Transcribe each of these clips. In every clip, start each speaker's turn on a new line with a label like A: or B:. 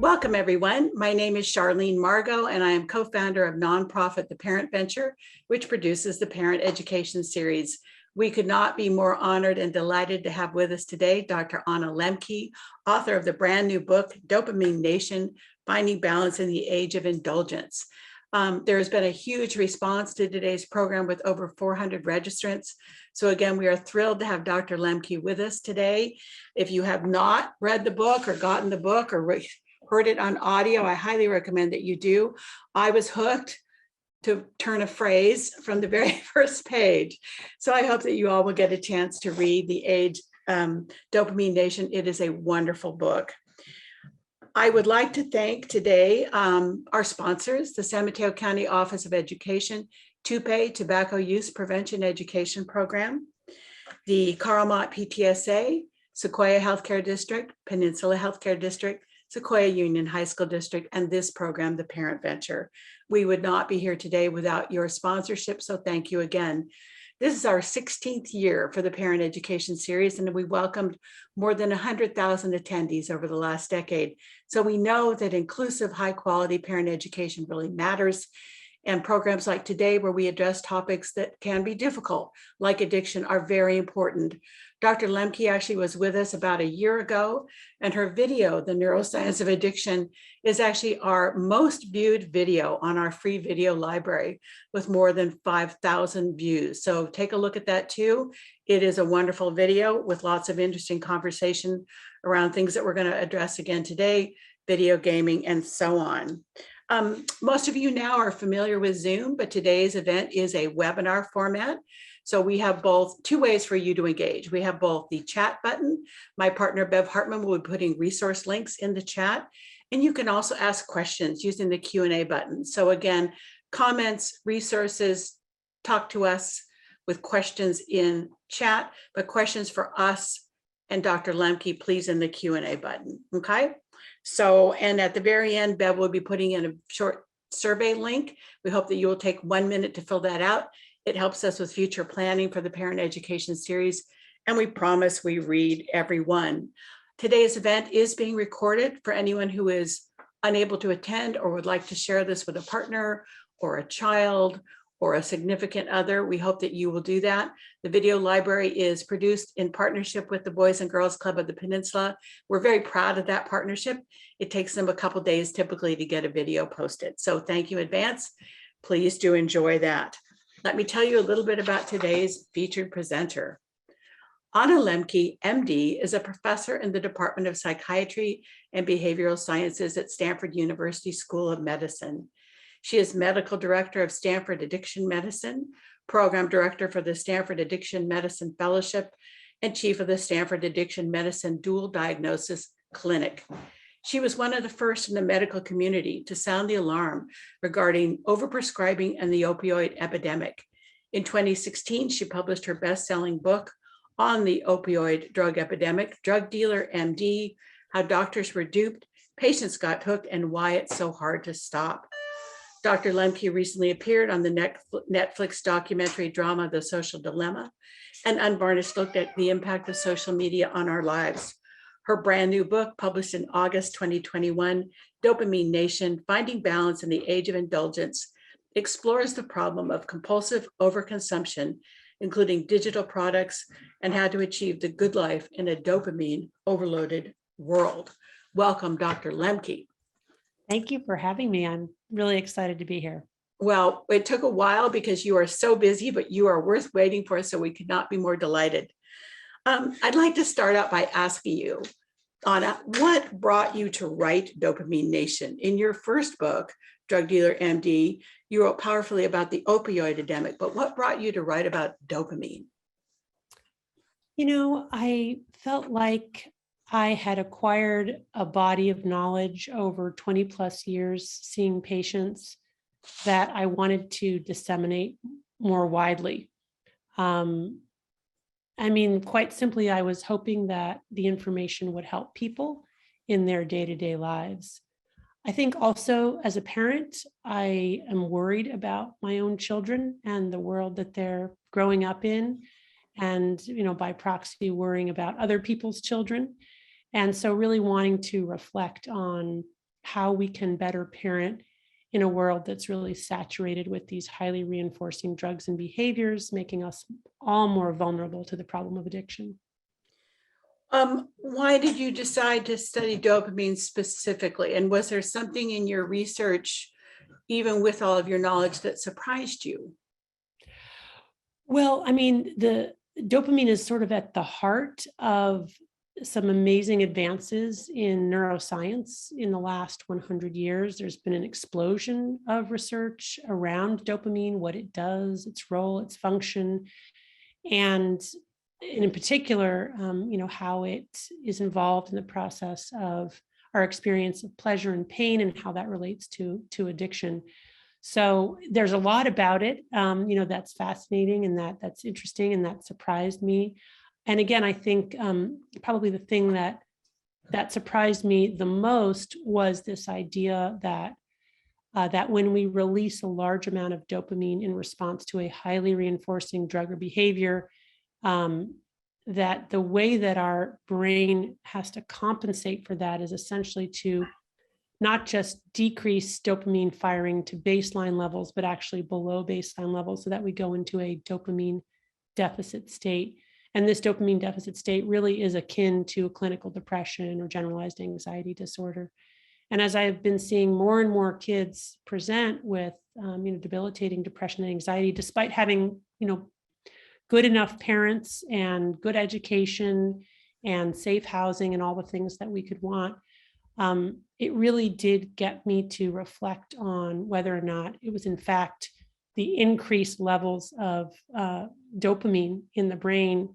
A: Welcome, everyone. My name is Charlene Margot, and I am co-founder of nonprofit The Parent Venture, which produces the Parent Education Series. We could not be more honored and delighted to have with us today Dr. Anna Lembke, author of the brand new book, Dopamine Nation, Finding Balance in the Age of Indulgence. There has been a huge response to today's program with over 400 registrants. So again, we are thrilled to have Dr. Lembke with us today. If you have not read the book or gotten the book or heard it on audio, I highly recommend that you do. I was hooked to turn a phrase from the very first page. So I hope that you all will get a chance to read the Age Dopamine Nation. It is a wonderful book. I would like to thank today our sponsors, the San Mateo County Office of Education, TUPE, Tobacco Use Prevention Education Program, the Carl PTSA, Sequoia Healthcare District, Peninsula Healthcare District, Sequoia Union High School District, and this program, the Parent Venture. We would not be here today without your sponsorship, so thank you again. This is our 16th year for the Parent Education Series, and we welcomed more than 100,000 attendees over the last decade. So we know that inclusive, high-quality parent education really matters, and programs like today, where we address topics that can be difficult, like addiction, are very important. Dr. Lembke actually was with us about a year ago, and her video, The Neuroscience of Addiction, is actually our most viewed video on our free video library with more than 5,000 views. So take a look at that too. It is a wonderful video with lots of interesting conversation around things that we're going to address again today, video gaming and so on. Most of you now are familiar with Zoom, but today's event is a webinar format. So we have both two ways for you to engage. We have both the chat button. My partner, Bev Hartman, will be putting resource links in the chat. And you can also ask questions using the Q&A button. So again, comments, resources, talk to us with questions in chat, but questions for us and Dr. Lembke, please, in the Q&A button, okay? So, and at the very end, Bev will be putting in a short survey link. We hope that you will take 1 minute to fill that out. It helps us with future planning for the Parent Education Series, and we promise we read every one. Today's event is being recorded for anyone who is unable to attend or would like to share this with a partner or a child or a significant other. We hope that you will do that. The video library is produced in partnership with the Boys and Girls Club of the Peninsula. We're very proud of that partnership. It takes them a couple days typically to get a video posted. So thank you in advance. Please do enjoy that. Let me tell you a little bit about today's featured presenter. Anna Lembke, MD, is a professor in the Department of Psychiatry and Behavioral Sciences at Stanford University School of Medicine. She is medical director of Stanford Addiction Medicine, program director for the Stanford Addiction Medicine Fellowship, and chief of the Stanford Addiction Medicine Dual Diagnosis Clinic. She was one of the first in the medical community to sound the alarm regarding overprescribing and the opioid epidemic. In 2016, she published her best-selling book on the opioid drug epidemic, Drug Dealer MD, How Doctors Were Duped, Patients Got Hooked, and Why It's So Hard to Stop. Dr. Lembke recently appeared on the Netflix documentary drama, The Social Dilemma, and Unvarnished looked at the impact of social media on our lives. Her brand new book, published in August 2021, Dopamine Nation, Finding Balance in the Age of Indulgence, explores the problem of compulsive overconsumption, including digital products, and how to achieve the good life in a dopamine overloaded world. Welcome, Dr. Lembke.
B: Thank you for having me. I'm really excited to be here.
A: Well, it took a while because you are so busy, but you are worth waiting for, so we could not be more delighted. I'd like to start out by asking you, Anna, what brought you to write Dopamine Nation? In your first book, Drug Dealer MD, you wrote powerfully about the opioid epidemic, but what brought you to write about dopamine?
B: You know, I felt like I had acquired a body of knowledge over 20 plus years seeing patients that I wanted to disseminate more widely. I mean, quite simply, I was hoping that the information would help people in their day-to-day lives. I think also as a parent, I am worried about my own children and the world that they're growing up in, and, you know, by proxy, worrying about other people's children. And so really wanting to reflect on how we can better parent in a world that's really saturated with these highly reinforcing drugs and behaviors, making us all more vulnerable to the problem of addiction.
A: Why did you decide to study dopamine specifically? And was there something in your research, even with all of your knowledge, that surprised you?
B: Well, I mean, the dopamine is sort of at the heart of some amazing advances in neuroscience in the last 100 years. There's been an explosion of research around dopamine, what it does, its role, its function, and in particular, how it is involved in the process of our experience of pleasure and pain and how that relates to addiction. So there's a lot about it, that's fascinating and that's interesting and that surprised me. And again, I think probably the thing that surprised me the most was this idea that when we release a large amount of dopamine in response to a highly reinforcing drug or behavior, that the way that our brain has to compensate for that is essentially to not just decrease dopamine firing to baseline levels, but actually below baseline levels so that we go into a dopamine deficit state. And this dopamine deficit state really is akin to clinical depression or generalized anxiety disorder. And as I've been seeing more and more kids present with, debilitating depression and anxiety, despite having, good enough parents and good education and safe housing and all the things that we could want, it really did get me to reflect on whether or not it was in fact the increased levels of dopamine in the brain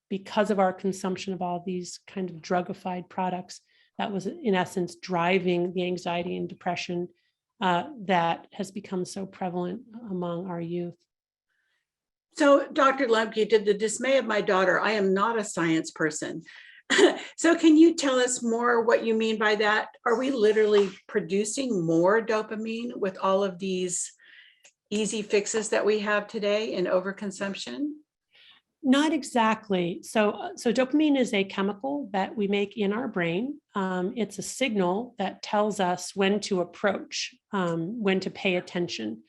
B: because of our consumption of all these kind of drugified products that was in essence driving the anxiety and depression that has become so prevalent among our youth.
A: So, Dr. Lembke, to the dismay of my daughter, I am not a science person. So can you tell us more what you mean by that? Are we literally producing more dopamine with all of these easy fixes that we have today in overconsumption?
B: Not exactly. So dopamine is a chemical that we make in our brain. It's a signal that tells us when to approach, when to pay attention.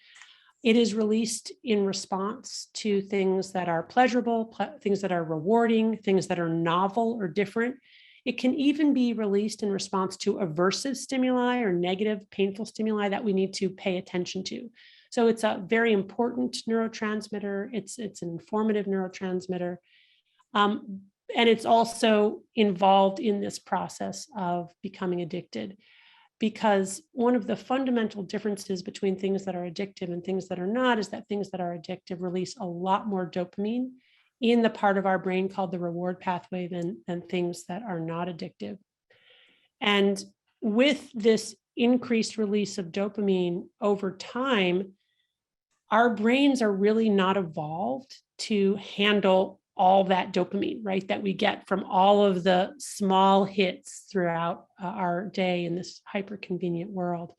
B: It is released in response to things that are pleasurable, things that are rewarding, things that are novel or different. It can even be released in response to aversive stimuli or negative, painful stimuli that we need to pay attention to. So it's a very important neurotransmitter. It's an informative neurotransmitter. And it's also involved in this process of becoming addicted. Because one of the fundamental differences between things that are addictive and things that are not is that things that are addictive release a lot more dopamine in the part of our brain called the reward pathway than things that are not addictive. And with this increased release of dopamine over time, our brains are really not evolved to handle all that dopamine, right, that we get from all of the small hits throughout our day in this hyper convenient world.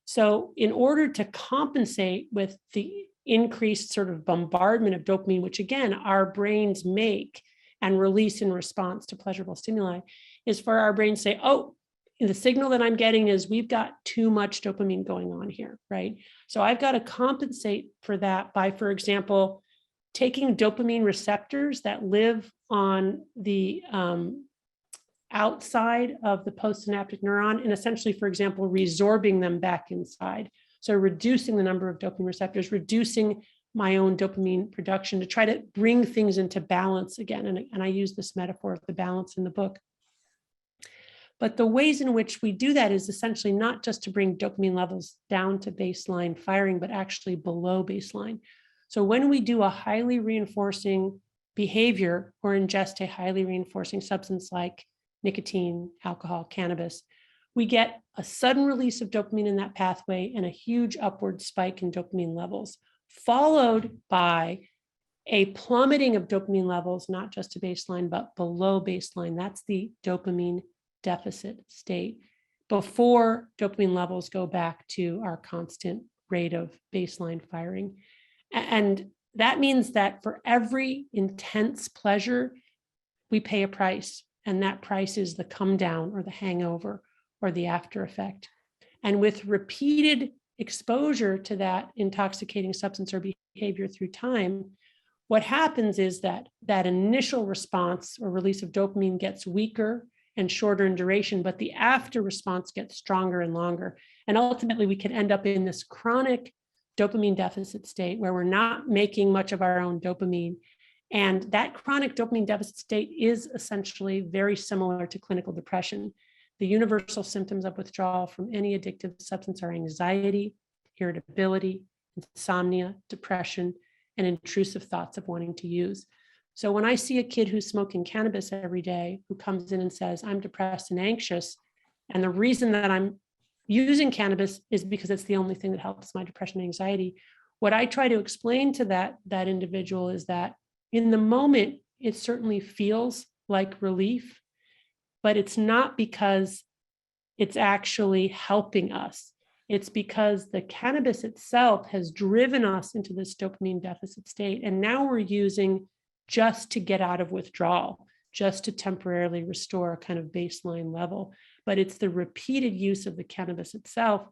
B: So in order to compensate with the increased sort of bombardment of dopamine, which again, our brains make and release in response to pleasurable stimuli, is for our brains to say, oh, the signal that I'm getting is we've got too much dopamine going on here, right? So I've got to compensate for that by, for example, taking dopamine receptors that live on the outside of the postsynaptic neuron and essentially, for example, resorbing them back inside. So reducing the number of dopamine receptors, reducing my own dopamine production to try to bring things into balance again. And I use this metaphor of the balance in the book. But the ways in which we do that is essentially not just to bring dopamine levels down to baseline firing, but actually below baseline. So when we do a highly reinforcing behavior or ingest a highly reinforcing substance like nicotine, alcohol, cannabis, we get a sudden release of dopamine in that pathway and a huge upward spike in dopamine levels, followed by a plummeting of dopamine levels, not just to baseline, but below baseline. That's the dopamine deficit state before dopamine levels go back to our constant rate of baseline firing. And that means that for every intense pleasure, we pay a price. And that price is the come down or the hangover or the after effect. And with repeated exposure to that intoxicating substance or behavior through time, what happens is that that initial response or release of dopamine gets weaker and shorter in duration, but the after response gets stronger and longer. And ultimately, we can end up in this chronic dopamine deficit state where we're not making much of our own dopamine. And that chronic dopamine deficit state is essentially very similar to clinical depression. The universal symptoms of withdrawal from any addictive substance are anxiety, irritability, insomnia, depression, and intrusive thoughts of wanting to use. So when I see a kid who's smoking cannabis every day, who comes in and says, I'm depressed and anxious, and the reason that I'm using cannabis is because it's the only thing that helps my depression and anxiety, what I try to explain to that individual is that in the moment, it certainly feels like relief, but it's not because it's actually helping us. It's because the cannabis itself has driven us into this dopamine deficit state. And now we're using just to get out of withdrawal, just to temporarily restore a kind of baseline level. But it's the repeated use of the cannabis itself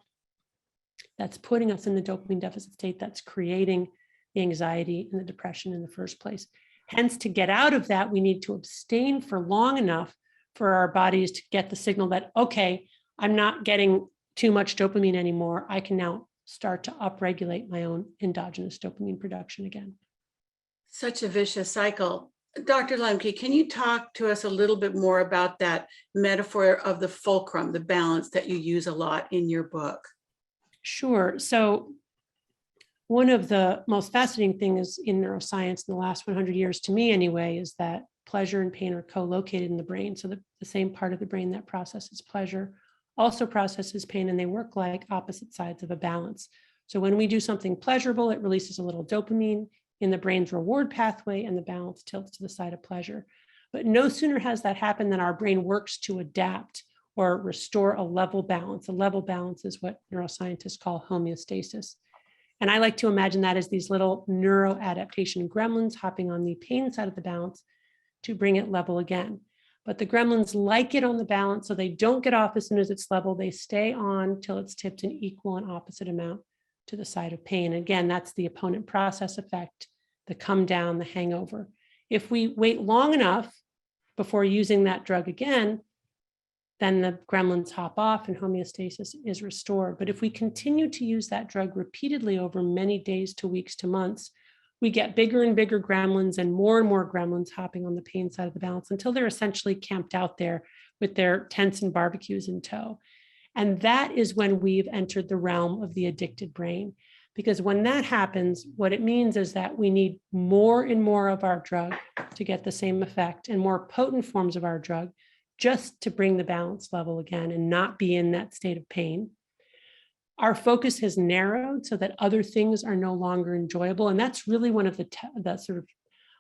B: that's putting us in the dopamine deficit state, that's creating the anxiety and the depression in the first place. Hence, to get out of that, we need to abstain for long enough for our bodies to get the signal that, okay, I'm not getting too much dopamine anymore. I can now start to upregulate my own endogenous dopamine production again.
A: Such a vicious cycle. Dr. Lembke, can you talk to us a little bit more about that metaphor of the fulcrum, the balance that you use a lot in your book?
B: Sure. So one of the most fascinating things in neuroscience in the last 100 years, to me anyway, is that pleasure and pain are co-located in the brain. So the same part of the brain that processes pleasure also processes pain, and they work like opposite sides of a balance. So when we do something pleasurable, it releases a little dopamine in the brain's reward pathway, and the balance tilts to the side of pleasure. But no sooner has that happened than our brain works to adapt or restore a level balance. A level balance is what neuroscientists call homeostasis. And I like to imagine that as these little neuroadaptation gremlins hopping on the pain side of the balance to bring it level again. But the gremlins like it on the balance, so they don't get off as soon as it's level. They stay on till it's tipped an equal and opposite amount to the side of pain. Again, that's the opponent process effect, the come down, the hangover. If we wait long enough before using that drug again, then the gremlins hop off and homeostasis is restored. But if we continue to use that drug repeatedly over many days to weeks to months, we get bigger and bigger gremlins and more gremlins hopping on the pain side of the balance until they're essentially camped out there with their tents and barbecues in tow. And that is when we've entered the realm of the addicted brain. Because when that happens, what it means is that we need more and more of our drug to get the same effect, and more potent forms of our drug just to bring the balance level again and not be in that state of pain. Our focus has narrowed so that other things are no longer enjoyable. And that's really one of the sort of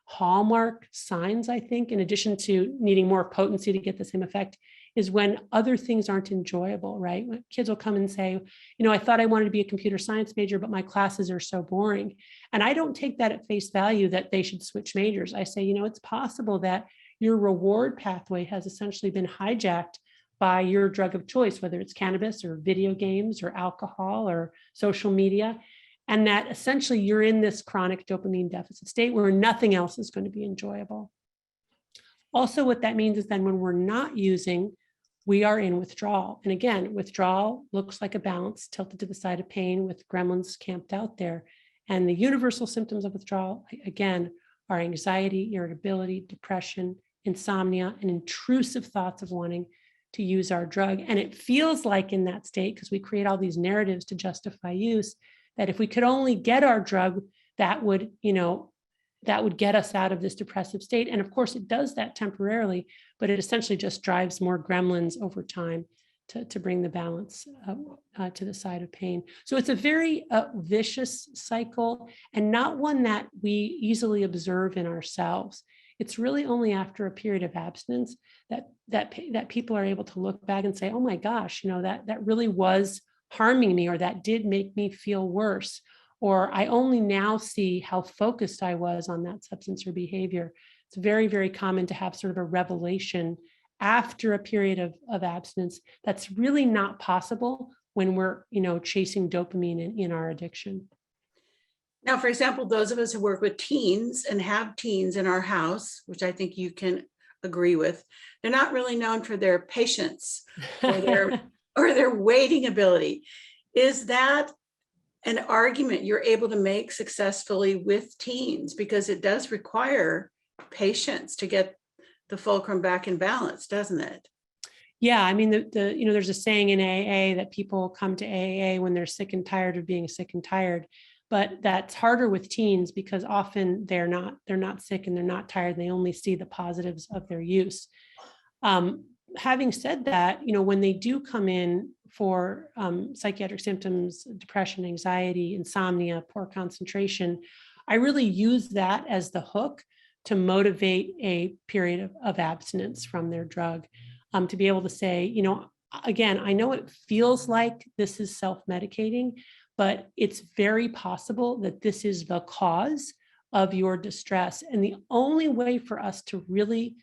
B: hallmark signs, I think, in addition to needing more potency to get the same effect, is when other things aren't enjoyable, right? When kids will come and say, I thought I wanted to be a computer science major, but my classes are so boring. And I don't take that at face value that they should switch majors. I say, it's possible that your reward pathway has essentially been hijacked by your drug of choice, whether it's cannabis or video games or alcohol or social media, and that essentially you're in this chronic dopamine deficit state where nothing else is going to be enjoyable. Also, what that means is then when we're not using, we are in withdrawal. And again, withdrawal looks like a balance tilted to the side of pain with gremlins camped out there. And the universal symptoms of withdrawal, again, are anxiety, irritability, depression, insomnia, and intrusive thoughts of wanting to use our drug. And it feels like in that state, because we create all these narratives to justify use, that if we could only get our drug, that would get us out of this depressive state. And of course, it does that temporarily, but it essentially just drives more gremlins over time to bring the balance to the side of pain. So it's a very vicious cycle, and not one that we easily observe in ourselves. It's really only after a period of abstinence that people are able to look back and say, oh my gosh, that really was harming me, or that did make me feel worse, or I only now see how focused I was on that substance or behavior. It's very, very common to have sort of a revelation after a period of abstinence that's really not possible when we're, chasing dopamine in our addiction.
A: Now, for example, those of us who work with teens and have teens in our house, which I think you can agree with, they're not really known for their patience or their waiting ability. Is that an argument you're able to make successfully with teens? Because it does require patience to get the fulcrum back in balance, doesn't it?
B: Yeah, I mean, there's a saying in AA that people come to AA when they're sick and tired of being sick and tired, but that's harder with teens because often they're not sick and they're not tired. They only see the positives of their use. Having said that, when they do come in for psychiatric symptoms, depression, anxiety, insomnia, poor concentration, I really use that as the hook to motivate a period of abstinence from their drug. To be able to say, again, I know it feels like this is self-medicating, but it's very possible that this is the cause of your distress. And the only way for us to really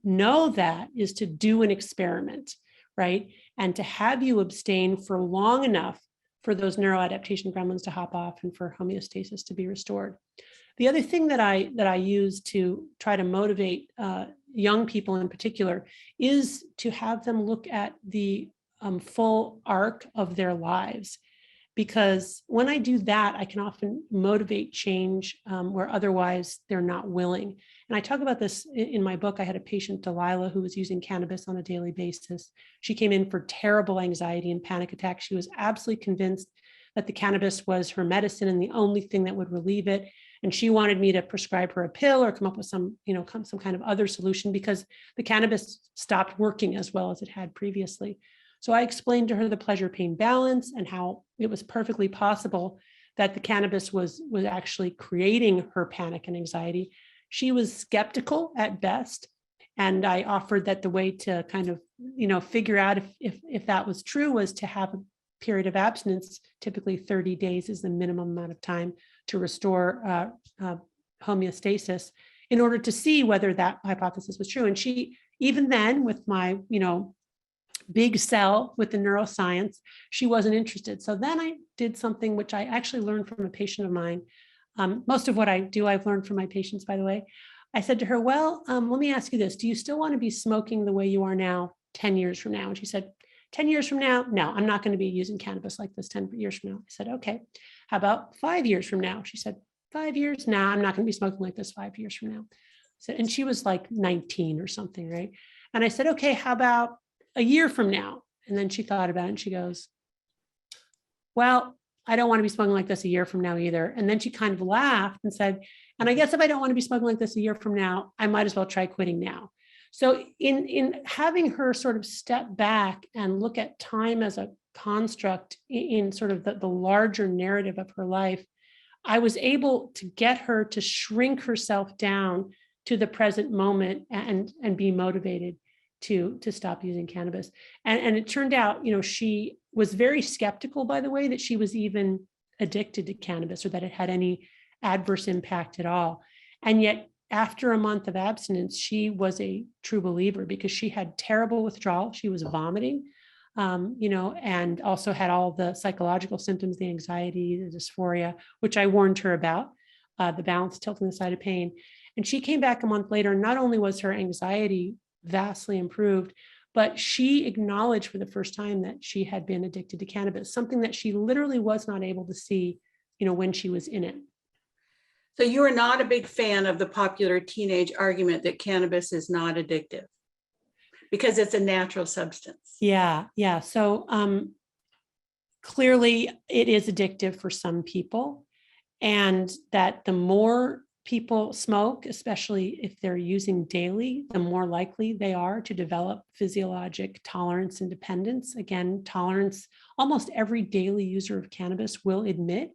B: know that is to do an experiment, right? And to have you abstain for long enough for those neuroadaptation gremlins to hop off and for homeostasis to be restored. The other thing that I use to try to motivate young people in particular is to have them look at the full arc of their lives. Because when I do that, I can often motivate change where otherwise they're not willing. And I talk about this in my book. I had a patient, Delilah, who was using cannabis on a daily basis. She came in for terrible anxiety and panic attacks. She was absolutely convinced that the cannabis was her medicine and the only thing that would relieve it. And she wanted me to prescribe her a pill or come up with some kind of other solution because the cannabis stopped working as well as it had previously. So I explained to her the pleasure-pain balance and how it was perfectly possible that the cannabis was actually creating her panic and anxiety. She was skeptical at best. And I offered that the way to kind of, figure out if that was true was to have a period of abstinence. Typically 30 days is the minimum amount of time to restore homeostasis in order to see whether that hypothesis was true. And she, even then with my, big sell with the neuroscience, she wasn't interested. So then I did something which I actually learned from a patient of mine. Most of what I do, I've learned from my patients, by the way. I said to her, well, let me ask you this. Do you still want to be smoking the way you are now 10 years from now? And she said, 10 years from now? No, I'm not going to be using cannabis like this 10 years from now. I said, okay, how about 5 years from now? She said, 5 years? No, I'm not going to be smoking like this 5 years from now. So, and she was like 19 or something, right? And I said, okay, how about a year from now? And then she thought about it and she goes, well, I don't want to be smoking like this a year from now either. And then she kind of laughed and said, and I guess if I don't want to be smoking like this a year from now, I might as well try quitting now. So in having her sort of step back and look at time as a construct in sort of the larger narrative of her life, I was able to get her to shrink herself down to the present moment and be motivated to stop using cannabis. And it turned out, she was very skeptical, by the way, that she was even addicted to cannabis or that it had any adverse impact at all. And yet after a month of abstinence, she was a true believer because she had terrible withdrawal. She was vomiting, and also had all the psychological symptoms, the anxiety, the dysphoria, which I warned her about, the balance tilting the side of pain. And she came back a month later. Not only was her anxiety vastly improved, but she acknowledged for the first time that she had been addicted to cannabis, something that she literally was not able to see, when she was in it.
A: So you are not a big fan of the popular teenage argument that cannabis is not addictive because it's a natural substance.
B: Yeah. So clearly it is addictive for some people, and that the more people smoke, especially if they're using daily, the more likely they are to develop physiologic tolerance and dependence. Again, tolerance, almost every daily user of cannabis will admit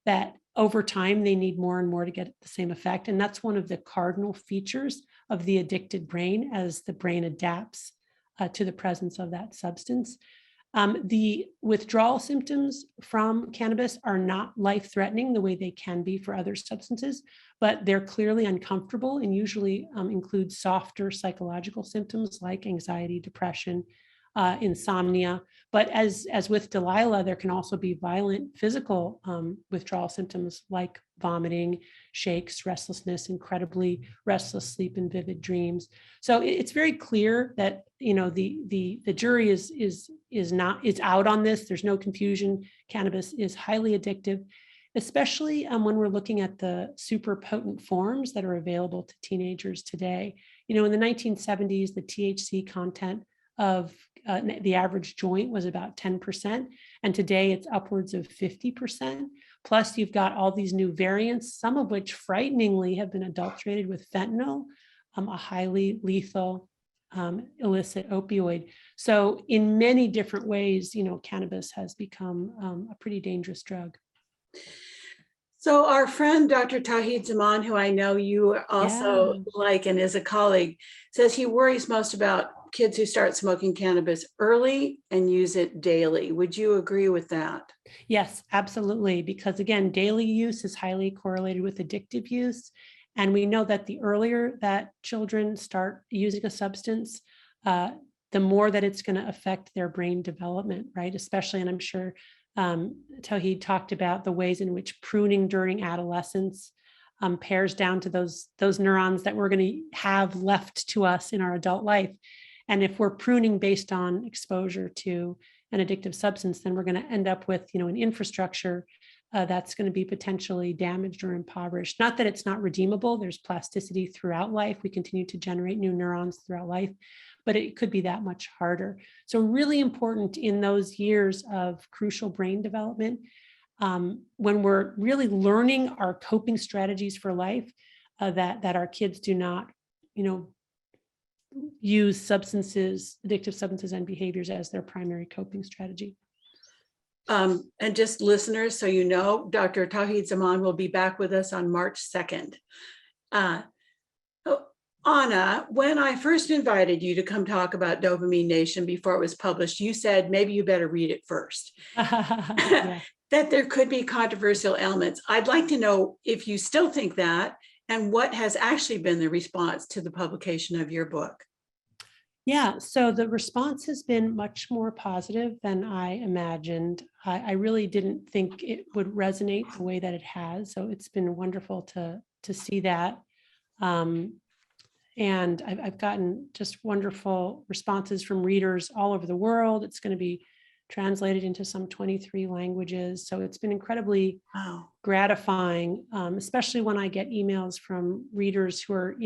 B: that over time they need more and more to get the same effect. And that's one of the cardinal features of the addicted brain as the brain adapts to the presence of that substance. The withdrawal symptoms from cannabis are not life-threatening the way they can be for other substances, but they're clearly uncomfortable and usually include softer psychological symptoms like anxiety, depression, insomnia. But as with Delilah, there can also be violent physical withdrawal symptoms like vomiting, shakes, restlessness, incredibly restless sleep, and vivid dreams. So it's very clear that the jury is out on this. There's no confusion. Cannabis is highly addictive, especially when we're looking at the super potent forms that are available to teenagers today. In the 1970s, the THC content of the average joint was about 10%, and today it's upwards of 50%. Plus, you've got all these new variants, some of which frighteningly have been adulterated with fentanyl, a highly lethal illicit opioid. So in many different ways, cannabis has become a pretty dangerous drug.
A: So our friend, Dr. Tahid Zaman, who I know you also like and is a colleague, says he worries most about kids who start smoking cannabis early and use it daily. Would you agree with that?
B: Yes, absolutely. Because again, daily use is highly correlated with addictive use. And we know that the earlier that children start using a substance, the more that it's going to affect their brain development, right? Especially, and I'm sure Tahid talked about the ways in which pruning during adolescence pares down to those neurons that we're going to have left to us in our adult life. And if we're pruning based on exposure to an addictive substance, then we're going to end up with, an infrastructure that's going to be potentially damaged or impoverished. Not that it's not redeemable. There's plasticity throughout life. We continue to generate new neurons throughout life, but it could be that much harder. So really important in those years of crucial brain development, when we're really learning our coping strategies for life, that our kids do not, use substances, addictive substances and behaviors as their primary coping strategy.
A: And just listeners, so you know, Dr. Tahid Zaman will be back with us on March 2nd. Anna, when I first invited you to come talk about Dopamine Nation before it was published, you said maybe you better read it first.
B: Yeah.
A: That there could be controversial elements. I'd like to know if you still think that, and what has actually been the response to the publication of your book.
B: Yeah, so the response has been much more positive than I imagined. I really didn't think it would resonate the way that it has. So it's been wonderful to see that. And I've gotten just wonderful responses from readers all over the world. It's going to be translated into some 23 languages. So it's been incredibly gratifying, especially when I get emails from readers who are,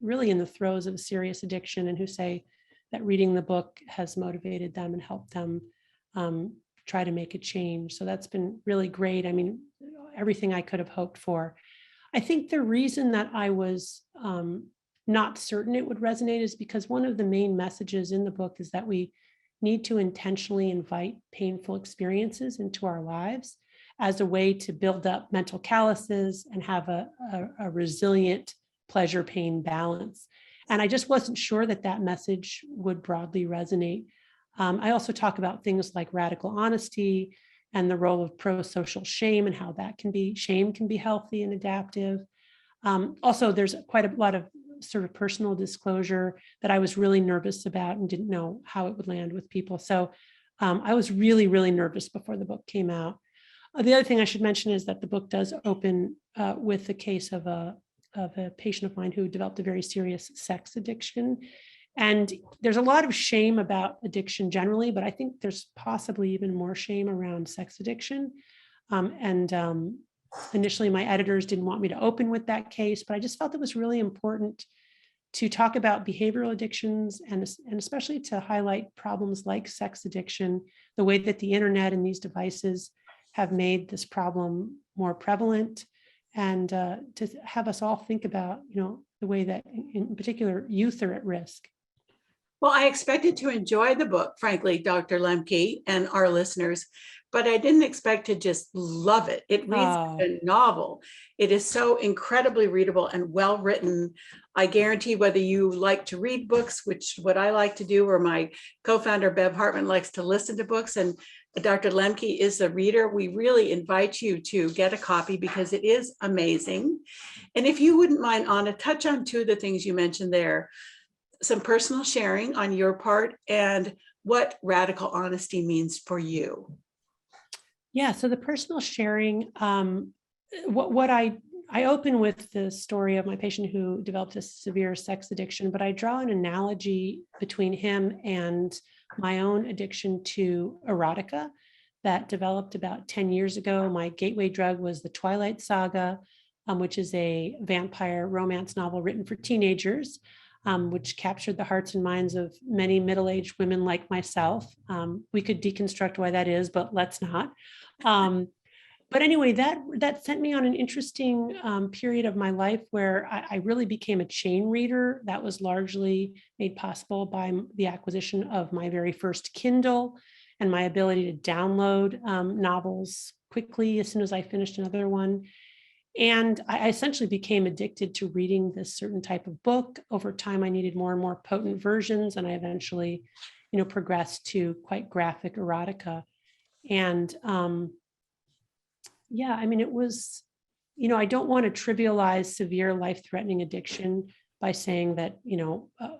B: really in the throes of a serious addiction and who say that reading the book has motivated them and helped them try to make a change. So that's been really great. I mean, everything I could have hoped for. I think the reason that I was not certain it would resonate is because one of the main messages in the book is that we need to intentionally invite painful experiences into our lives as a way to build up mental calluses and have a resilient pleasure-pain balance. And I just wasn't sure that message would broadly resonate. I also talk about things like radical honesty and the role of pro-social shame and how shame can be healthy and adaptive. Also, there's quite a lot of sort of personal disclosure that I was really nervous about and didn't know how it would land with people. So I was really, really nervous before the book came out. The other thing I should mention is that the book does open with the case of a patient of mine who developed a very serious sex addiction. And there's a lot of shame about addiction generally, but I think there's possibly even more shame around sex addiction. Initially, my editors didn't want me to open with that case, but I just felt it was really important to talk about behavioral addictions and especially to highlight problems like sex addiction, the way that the internet and these devices have made this problem more prevalent, and to have us all think about, the way that in particular youth are at risk.
A: Well, I expected to enjoy the book, frankly, Dr. Lemke and our listeners, but I didn't expect to just love it. It reads like a novel. It is so incredibly readable and well written. I guarantee whether you like to read books, which what I like to do, or my co-founder Bev Hartman likes to listen to books, and Dr. Lemke is a reader, we really invite you to get a copy because it is amazing. And if you wouldn't mind, Anna, touch on two of the things you mentioned there, some personal sharing on your part and what radical honesty means for you.
B: Yeah, so the personal sharing, what I open with the story of my patient who developed a severe sex addiction, but I draw an analogy between him and my own addiction to erotica that developed about 10 years ago. My gateway drug was the Twilight Saga, which is a vampire romance novel written for teenagers, which captured the hearts and minds of many middle-aged women like myself. We could deconstruct why that is, but let's not. But anyway, that sent me on an interesting period of my life where I really became a chain reader. That was largely made possible by the acquisition of my very first Kindle and my ability to download novels quickly as soon as I finished another one. And I essentially became addicted to reading this certain type of book. Over time, I needed more and more potent versions, and I eventually, progressed to quite graphic erotica. And yeah, I mean, it was, I don't want to trivialize severe life-threatening addiction by saying that,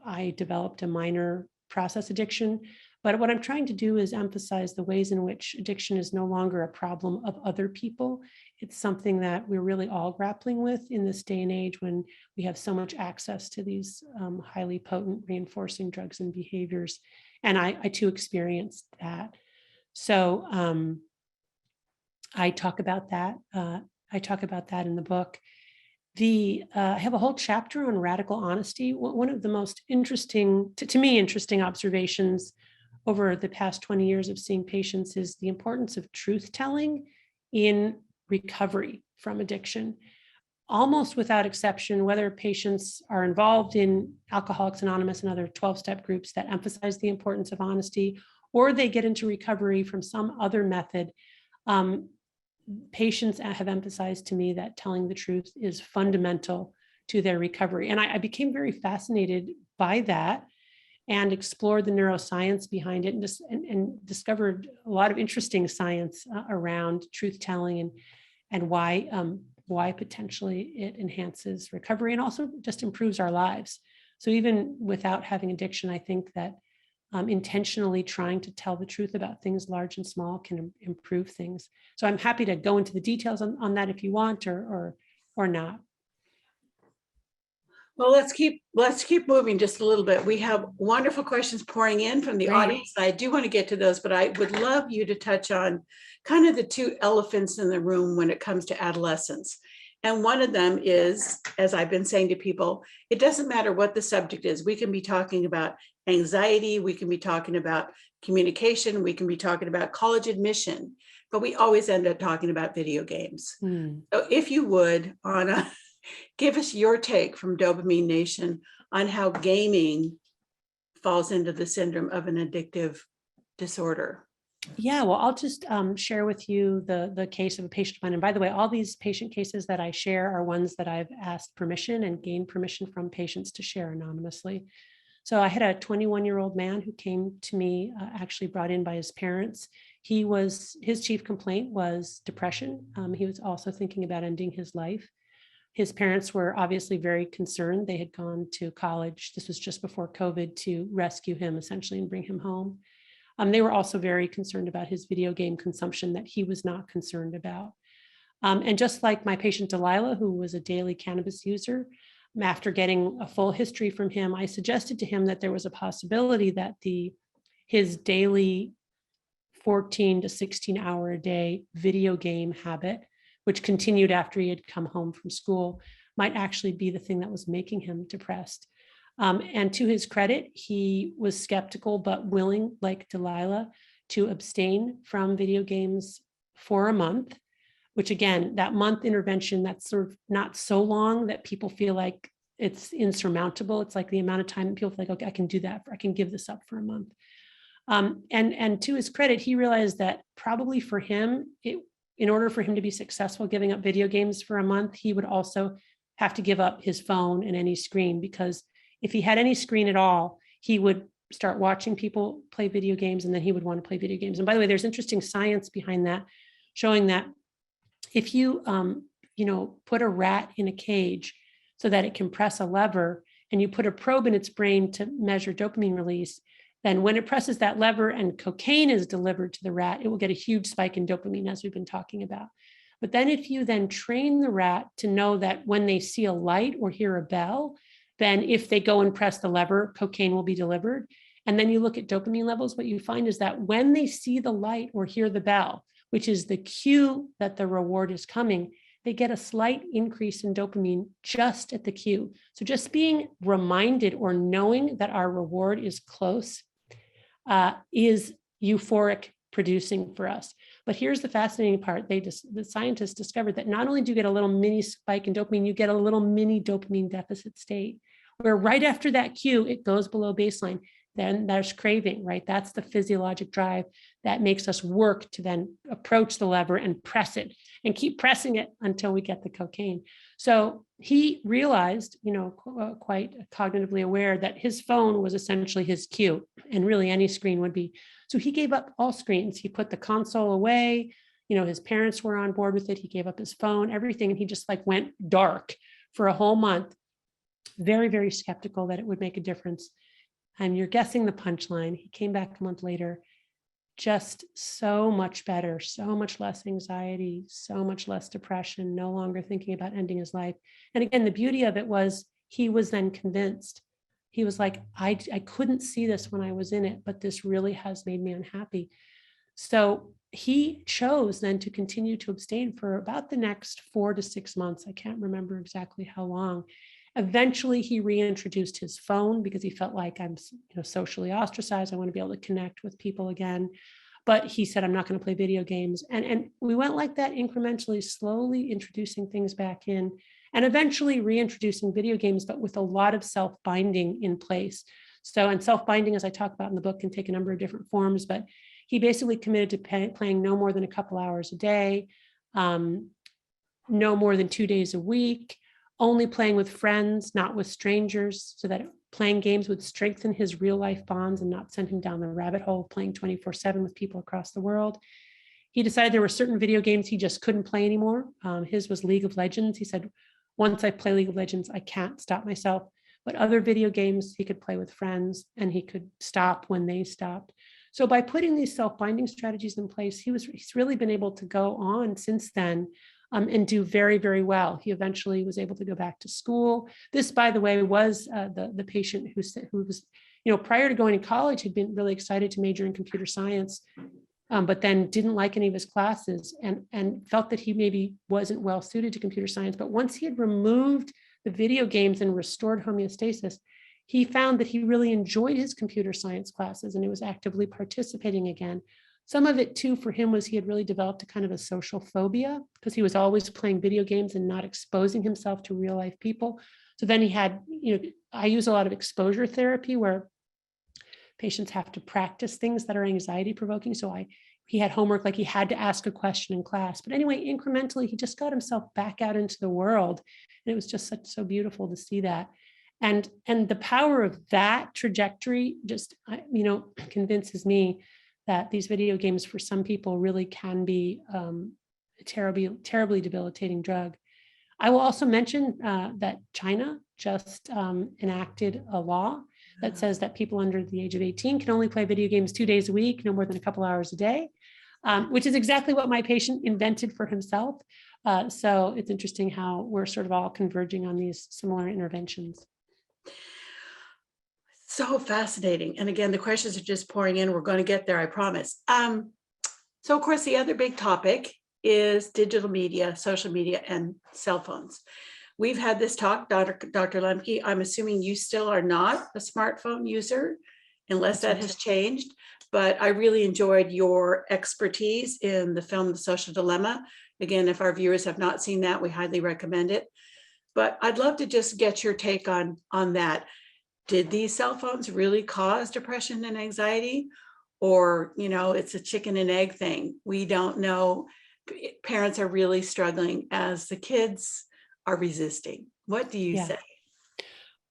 B: I developed a minor process addiction. But what I'm trying to do is emphasize the ways in which addiction is no longer a problem of other people. It's something that we're really all grappling with in this day and age when we have so much access to these highly potent reinforcing drugs and behaviors. And I too experienced that. So I talk about that. I talk about that in the book. I have a whole chapter on radical honesty. One of the most interesting, to me, interesting observations over the past 20 years of seeing patients is the importance of truth telling in recovery from addiction. Almost without exception, whether patients are involved in Alcoholics Anonymous and other 12-step groups that emphasize the importance of honesty, or they get into recovery from some other method, patients have emphasized to me that telling the truth is fundamental to their recovery. And I became very fascinated by that and explored the neuroscience behind it and discovered a lot of interesting science around truth telling and why potentially it enhances recovery and also just improves our lives. So even without having addiction, I think that intentionally trying to tell the truth about things large and small can improve things. So I'm happy to go into the details on that if you want or not.
A: Well, let's keep moving just a little bit. We have wonderful questions pouring in from the audience. I do want to get to those, but I would love you to touch on kind of the two elephants in the room when it comes to adolescence. And one of them is, as I've been saying to people, it doesn't matter what the subject is. We can be talking about anxiety, we can be talking about communication, we can be talking about college admission, but we always end up talking about video games. So if you would, Anna, give us your take from Dopamine Nation on how gaming falls into the syndrome of an addictive disorder.
B: Yeah, well, I'll just share with you the case of a patient of mine. And by the way, all these patient cases that I share are ones that I've asked permission and gained permission from patients to share anonymously. So I had a 21-year-old man who came to me, actually brought in by his parents. His chief complaint was depression. He was also thinking about ending his life. His parents were obviously very concerned. They had gone to college. This was just before COVID to rescue him essentially and bring him home. They were also very concerned about his video game consumption that he was not concerned about. And just like my patient Delilah, who was a daily cannabis user, after getting a full history from him, I suggested to him that there was a possibility that his daily 14 to 16 hour a day video game habit, which continued after he had come home from school, might actually be the thing that was making him depressed. And to his credit, he was skeptical but willing, like Delilah, to abstain from video games for a month, which again, that month intervention, that's sort of not so long that people feel like it's insurmountable. It's like the amount of time that people feel like, okay, I can do that. I can give this up for a month. And to his credit, he realized that probably for him, in order for him to be successful giving up video games for a month, he would also have to give up his phone and any screen, because if he had any screen at all, he would start watching people play video games, and then he would want to play video games. And by the way, there's interesting science behind that, showing that if you, put a rat in a cage so that it can press a lever, and you put a probe in its brain to measure dopamine release, then when it presses that lever and cocaine is delivered to the rat, it will get a huge spike in dopamine, as we've been talking about. But then if you then train the rat to know that when they see a light or hear a bell, then if they go and press the lever, cocaine will be delivered. And then you look at dopamine levels, what you find is that when they see the light or hear the bell, which is the cue that the reward is coming, they get a slight increase in dopamine just at the cue. So just being reminded or knowing that our reward is close is euphoric producing for us. But here's the fascinating part. The scientists discovered that not only do you get a little mini spike in dopamine, you get a little mini dopamine deficit state, where right after that cue, it goes below baseline. Then there's craving, right? That's the physiologic drive that makes us work to then approach the lever and press it and keep pressing it until we get the cocaine. So he realized, quite cognitively aware, that his phone was essentially his cue, and really any screen would be. So he gave up all screens. He put the console away. His parents were on board with it. He gave up his phone, everything. And he just went dark for a whole month, very, very skeptical that it would make a difference. And you're guessing the punchline. He came back a month later, just so much better, so much less anxiety, so much less depression, no longer thinking about ending his life. And again, the beauty of it was he was then convinced. He was like, I couldn't see this when I was in it, but this really has made me unhappy. So he chose then to continue to abstain for about the next 4 to 6 months. I can't remember exactly how long. Eventually, he reintroduced his phone because he felt like, I'm socially ostracized. I want to be able to connect with people again. But he said, I'm not going to play video games. And we went like that incrementally, slowly introducing things back in, and eventually reintroducing video games, but with a lot of self-binding in place. So, and self-binding, as I talk about in the book, can take a number of different forms, but he basically committed to playing no more than a couple hours a day, no more than 2 days a week, only playing with friends, not with strangers, so that playing games would strengthen his real life bonds and not send him down the rabbit hole of playing 24/7 with people across the world. He decided there were certain video games he just couldn't play anymore. His was League of Legends. He said, once I play League of Legends, I can't stop myself. But other video games he could play with friends, and he could stop when they stopped. So by putting these self-binding strategies in place, he's really been able to go on since then and do very, very well. He eventually was able to go back to school. This, by the way, was the patient who was, prior to going to college, had been really excited to major in computer science, but then didn't like any of his classes and felt that he maybe wasn't well suited to computer science. But once he had removed the video games and restored homeostasis, he found that he really enjoyed his computer science classes, and he was actively participating again. Some of it too for him was he had really developed a kind of a social phobia because he was always playing video games and not exposing himself to real life people. So then he had, I use a lot of exposure therapy where patients have to practice things that are anxiety provoking. So he had homework, like he had to ask a question in class. But anyway, incrementally, he just got himself back out into the world. And it was just so beautiful to see that. And the power of that trajectory just, convinces me that these video games for some people really can be a terribly debilitating drug. I will also mention that China just enacted a law that says that people under the age of 18 can only play video games 2 days a week, no more than a couple hours a day, which is exactly what my patient invented for himself. So it's interesting how we're sort of all converging on these similar interventions.
A: So fascinating. And again, the questions are just pouring in. We're going to get there, I promise. So of course, the other big topic is digital media, social media, and cell phones. We've had this talk, Dr. Lembke. I'm assuming you still are not a smartphone user, unless that has changed. But I really enjoyed your expertise in the film, The Social Dilemma. Again, if our viewers have not seen that, we highly recommend it. But I'd love to just get your take on that. Did these cell phones really cause depression and anxiety? Or, it's a chicken and egg thing. We don't know. Parents are really struggling as the kids are resisting. What do you say?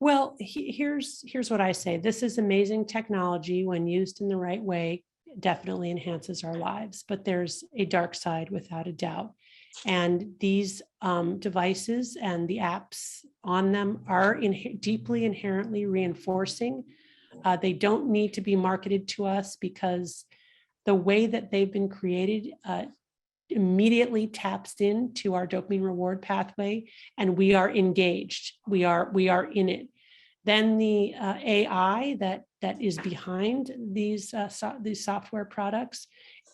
B: Well, here's what I say. This is amazing technology when used in the right way, definitely enhances our lives, but there's a dark side without a doubt. And these devices and the apps on them are deeply inherently reinforcing. They don't need to be marketed to us because the way that they've been created immediately taps into our dopamine reward pathway, and we are engaged. We are in it. Then the AI that is behind these software products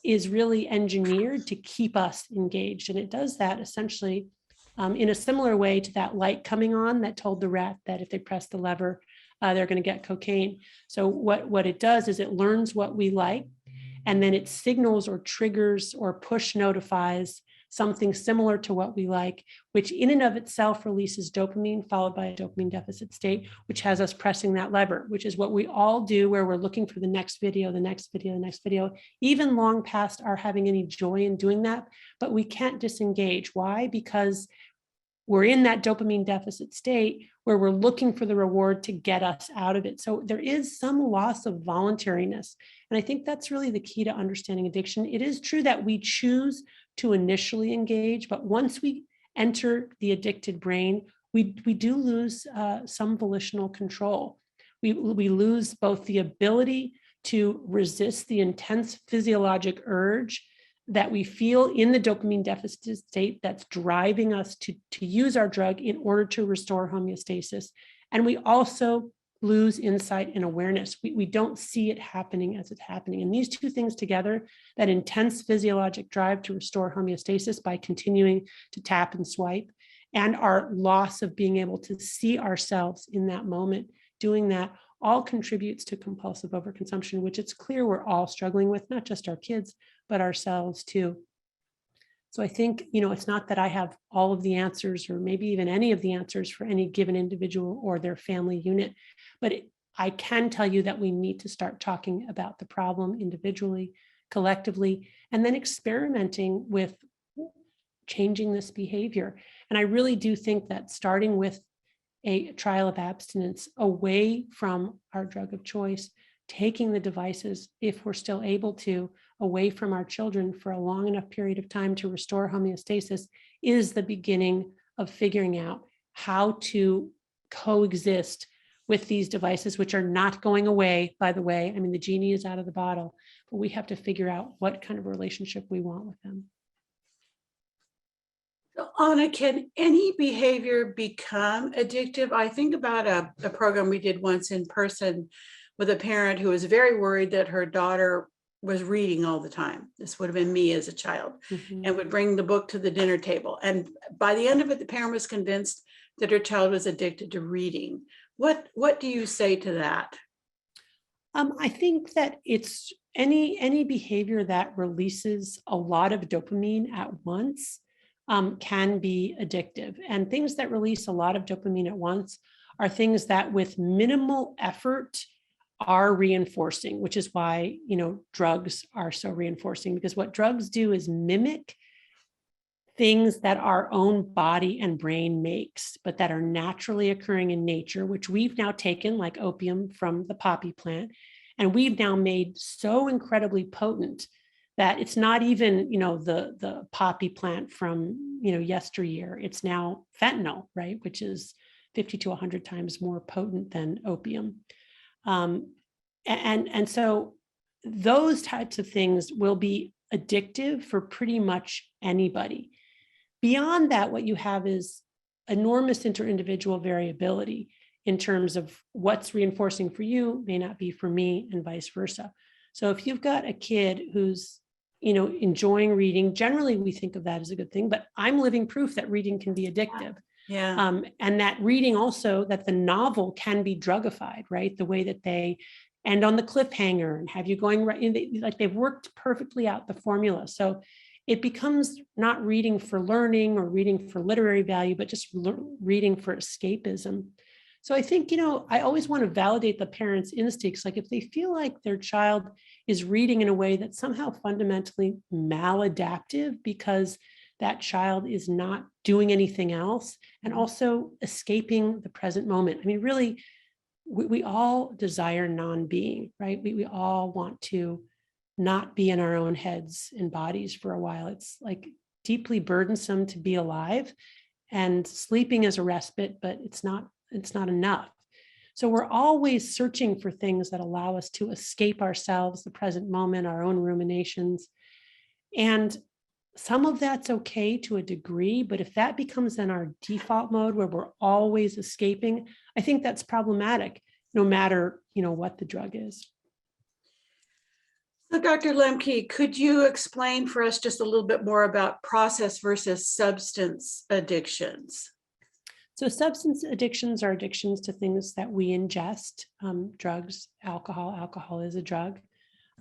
B: is really engineered to keep us engaged, and it does that essentially in a similar way to that light coming on that told the rat that if they press the lever, they're going to get cocaine. So what it does is it learns what we like, and then it signals or triggers or push notifies something similar to what we like, which in and of itself releases dopamine, followed by a dopamine deficit state, which has us pressing that lever, which is what we all do where we're looking for the next video, the next video, the next video, even long past our having any joy in doing that. But we can't disengage. Why? Because we're in that dopamine deficit state where we're looking for the reward to get us out of it. So there is some loss of voluntariness. And I think that's really the key to understanding addiction. It is true that we choose to initially engage, but once we enter the addicted brain, we do lose some volitional control. We lose both the ability to resist the intense physiologic urge that we feel in the dopamine deficit state that's driving us to use our drug in order to restore homeostasis. And we also lose insight and awareness. We don't see it happening as it's happening. And these two things together, that intense physiologic drive to restore homeostasis by continuing to tap and swipe, and our loss of being able to see ourselves in that moment doing that, all contributes to compulsive overconsumption, which it's clear we're all struggling with, not just our kids, but ourselves too. So I think, it's not that I have all of the answers or maybe even any of the answers for any given individual or their family unit, but I can tell you that we need to start talking about the problem individually, collectively, and then experimenting with changing this behavior. And I really do think that starting with a trial of abstinence away from our drug of choice, taking the devices, if we're still able to, away from our children for a long enough period of time to restore homeostasis is the beginning of figuring out how to coexist with these devices, which are not going away, by the way. I mean, the genie is out of the bottle, but we have to figure out what kind of relationship we want with them.
A: So, Anna, can any behavior become addictive? I think about a program we did once in person with a parent who was very worried that her daughter was reading all the time. This would have been me as a child, and would bring the book to the dinner table. And by the end of it, the parent was convinced that her child was addicted to reading. What do you say to that?
B: I think that it's any behavior that releases a lot of dopamine at once can be addictive. And things that release a lot of dopamine at once are things that with minimal effort are reinforcing, which is why, drugs are so reinforcing, because what drugs do is mimic things that our own body and brain makes, but that are naturally occurring in nature, which we've now taken, like opium from the poppy plant, and we've now made so incredibly potent that it's not even, the poppy plant from, yesteryear. It's now fentanyl, right? Which is 50 to 100 times more potent than opium. And so those types of things will be addictive for pretty much anybody. Beyond that, what you have is enormous interindividual variability in terms of what's reinforcing for you may not be for me, and vice versa. So if you've got a kid who's, enjoying reading, generally we think of that as a good thing, but I'm living proof that reading can be addictive.
A: Yeah.
B: And that reading also, that the novel can be drugified, right? The way that they end on the cliffhanger and have you going right in, like they've worked perfectly out the formula. So it becomes not reading for learning or reading for literary value, but just reading for escapism. So I think, I always want to validate the parents' instincts. Like if they feel like their child is reading in a way that's somehow fundamentally maladaptive because that child is not doing anything else and also escaping the present moment. I mean, really, we all desire non-being, right? We all want to not be in our own heads and bodies for a while. It's like deeply burdensome to be alive, and sleeping is a respite, but it's not enough. So we're always searching for things that allow us to escape ourselves, the present moment, our own ruminations. And some of that's okay to a degree, but if that becomes then our default mode where we're always escaping, I think that's problematic, no matter, what the drug is.
A: So Dr. Lembke, could you explain for us just a little bit more about process versus substance addictions?
B: So substance addictions are addictions to things that we ingest, drugs, alcohol. Alcohol is a drug.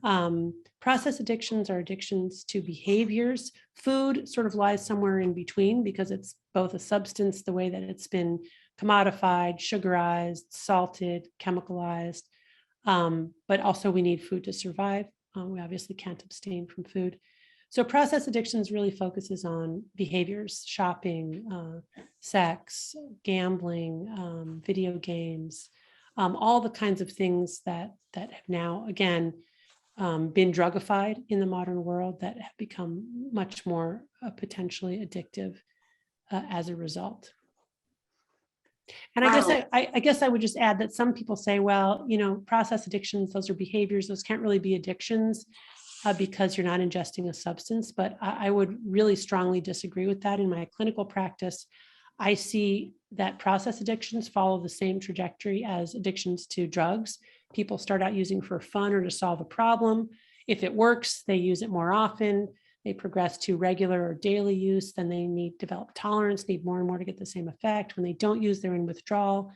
B: Process addictions are addictions to behaviors. Food sort of lies somewhere in between because it's both a substance, the way that it's been commodified, sugarized, salted, chemicalized, but also we need food to survive. We obviously can't abstain from food. So process addictions really focuses on behaviors, shopping, sex, gambling, video games, all the kinds of things that have now, again, been drugified in the modern world that have become much more potentially addictive as a result. And I guess I would just add that some people say, well, process addictions, those are behaviors, those can't really be addictions because you're not ingesting a substance. But I would really strongly disagree with that. In my clinical practice, I see that process addictions follow the same trajectory as addictions to drugs. People start out using for fun or to solve a problem. If it works, they use it more often. They progress to regular or daily use, then they develop tolerance, need more and more to get the same effect. When they don't use, they're in withdrawal.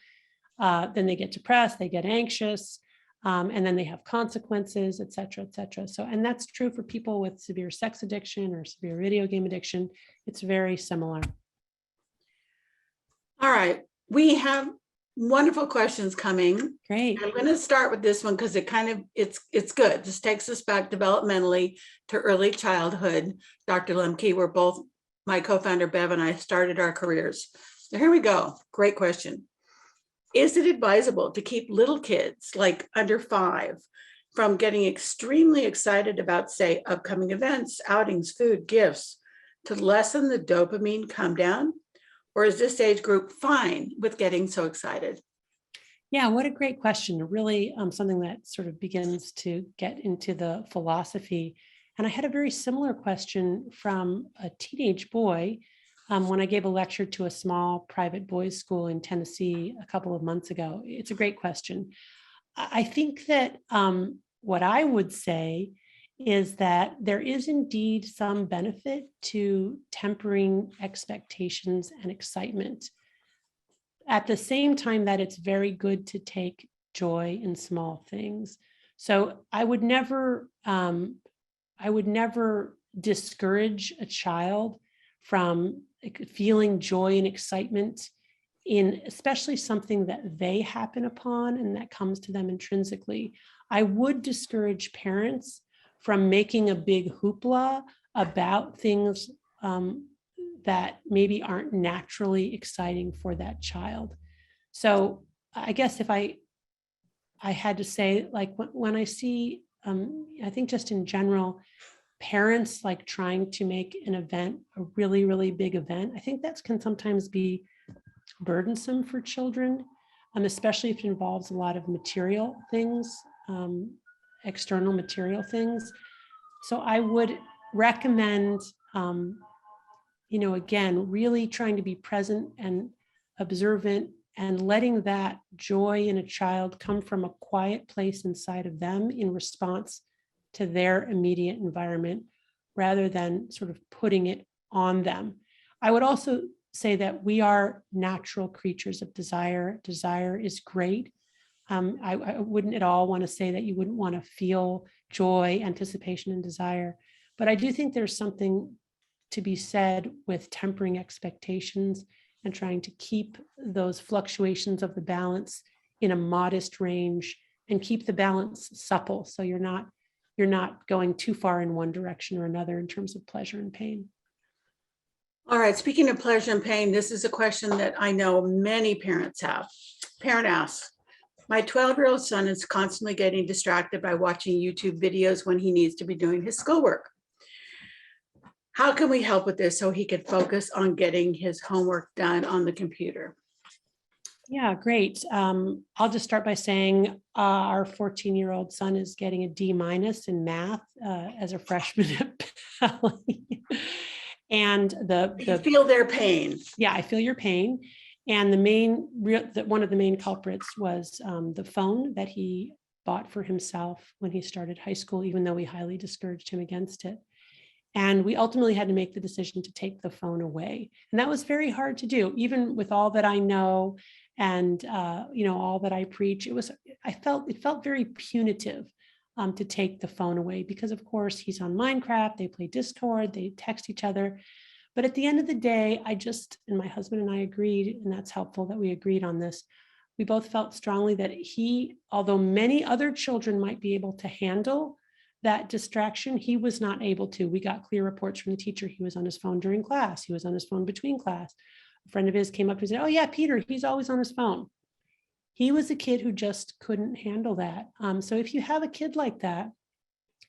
B: Then they get depressed, they get anxious, and then they have consequences, et cetera, et cetera. So, and that's true for people with severe sex addiction or severe video game addiction. It's very similar.
A: All right, we have wonderful questions coming.
B: Great.
A: I'm going to start with this one because it's good. This takes us back developmentally to early childhood. Dr. Lembke, we're both, my co-founder Bev and I started our careers. So here we go. Great question. Is it advisable to keep little kids like under 5 from getting extremely excited about, say, upcoming events, outings, food, gifts, to lessen the dopamine come down? Or is this age group fine with getting so excited?
B: Yeah, what a great question. Really something that sort of begins to get into the philosophy. And I had a very similar question from a teenage boy when I gave a lecture to a small private boys' school in Tennessee a couple of months ago. It's a great question. I think that what I would say is that there is indeed some benefit to tempering expectations and excitement. At the same time that it's very good to take joy in small things. So I would never discourage a child from feeling joy and excitement in especially something that they happen upon and that comes to them intrinsically. I would discourage parents from making a big hoopla about things that maybe aren't naturally exciting for that child. So I guess if I had to say, like when I see, I think just in general, parents like trying to make an event a really, really big event, I think that can sometimes be burdensome for children, especially if it involves a lot of material things, external material things. So I would recommend, again, really trying to be present and observant and letting that joy in a child come from a quiet place inside of them in response to their immediate environment, rather than sort of putting it on them. I would also say that we are natural creatures of desire. Desire is great. I wouldn't at all want to say that you wouldn't want to feel joy, anticipation, and desire. But I do think there's something to be said with tempering expectations and trying to keep those fluctuations of the balance in a modest range and keep the balance supple. So you're not going too far in one direction or another in terms of pleasure and pain.
A: All right, speaking of pleasure and pain, this is a question that I know many parents have. Parent asks, my 12-year-old son is constantly getting distracted by watching YouTube videos when he needs to be doing his schoolwork. How can we help with this so he can focus on getting his homework done on the computer?
B: Yeah, great. I'll just start by saying our 14-year-old son is getting a D- in math as a freshman at Valley. And
A: You feel their pain.
B: Yeah, I feel your pain. And one of the main culprits was the phone that he bought for himself when he started high school, even though we highly discouraged him against it. And we ultimately had to make the decision to take the phone away. And that was very hard to do, even with all that I know and all that I preach. It felt very punitive to take the phone away because, of course, he's on Minecraft, they play Discord, they text each other. But at the end of the day, and my husband and I agreed, and that's helpful that we agreed on this. We both felt strongly that although many other children might be able to handle that distraction, he was not able to. We got clear reports from the teacher. He was on his phone during class. He was on his phone between class. A friend of his came up and said, oh yeah, Peter, he's always on his phone. He was a kid who just couldn't handle that. So if you have a kid like that,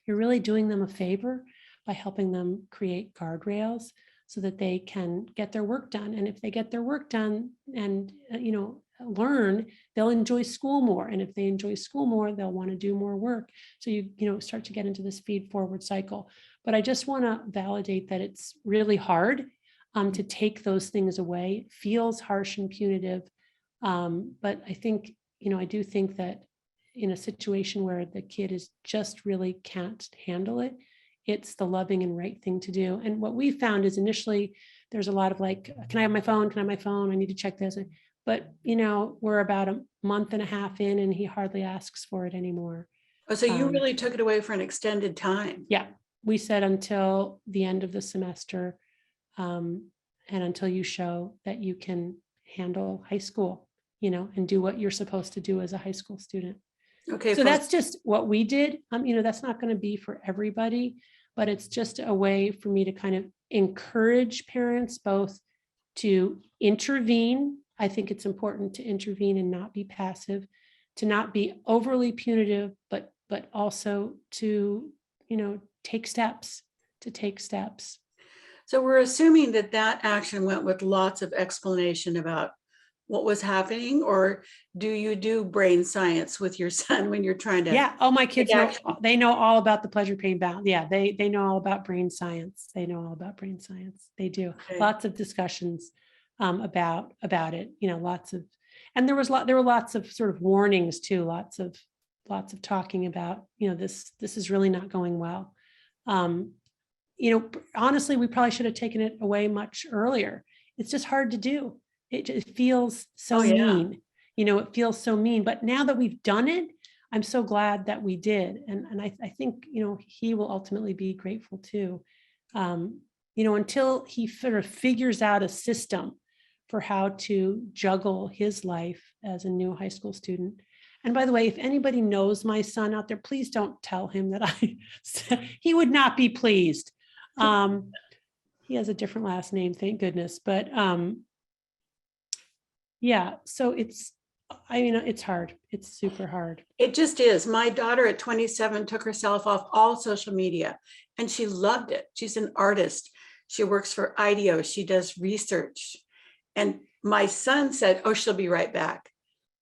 B: you're really doing them a favor by helping them create guardrails so that they can get their work done. And if they get their work done and, learn, they'll enjoy school more. And if they enjoy school more, they'll want to do more work. So you start to get into this feed forward cycle. But I just want to validate that it's really hard to take those things away. It feels harsh and punitive. But I think, I do think that in a situation where the kid just really can't handle it, it's the loving and right thing to do. And what we found is initially there's a lot of like, can I have my phone? Can I have my phone? I need to check this. But, we're about a month and a half in and he hardly asks for it anymore.
A: Oh, so you really took it away for an extended time.
B: Yeah. We said until the end of the semester and until you show that you can handle high school, and do what you're supposed to do as a high school student.
A: Okay.
B: So that's just what we did. That's not going to be for everybody, but it's just a way for me to kind of encourage parents both to intervene. I think it's important to intervene and not be passive, to not be overly punitive, but also to, take steps.
A: So we're assuming that action went with lots of explanation about what was happening, or do you do brain science with your son when you're trying to?
B: Yeah. Oh, my kids they know all about the pleasure pain balance. Yeah. They know all about brain science. They do. Okay. Lots of discussions about it, and there were lots of sort of warnings too, lots of talking about, this is really not going well. Honestly, we probably should have taken it away much earlier. It's just hard to do. It feels so mean, it feels so mean, but now that we've done it, I'm so glad that we did. And I think, he will ultimately be grateful too. Until he sort of figures out a system for how to juggle his life as a new high school student. And by the way, if anybody knows my son out there, please don't tell him that he would not be pleased. He has a different last name, thank goodness. But yeah, so it's hard. It's super hard.
A: It just is. My daughter at 27 took herself off all social media and she loved it. She's an artist. She works for IDEO. She does research. And my son said, oh, she'll be right back.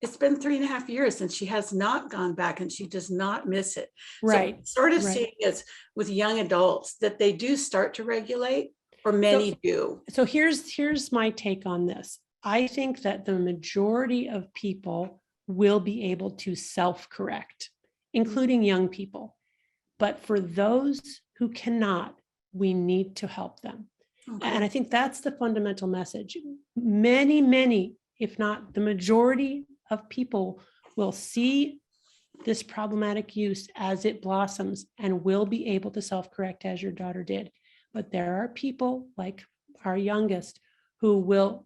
A: It's been 3.5 years and she has not gone back and she does not miss it.
B: Right.
A: So sort of seeing it with young adults that they do start to regulate, or many do. So
B: here's my take on this. I think that the majority of people will be able to self-correct, including young people. But for those who cannot, we need to help them. Okay. And I think that's the fundamental message. Many, if not the majority of people will see this problematic use as it blossoms and will be able to self-correct as your daughter did. but there are people like our youngest who will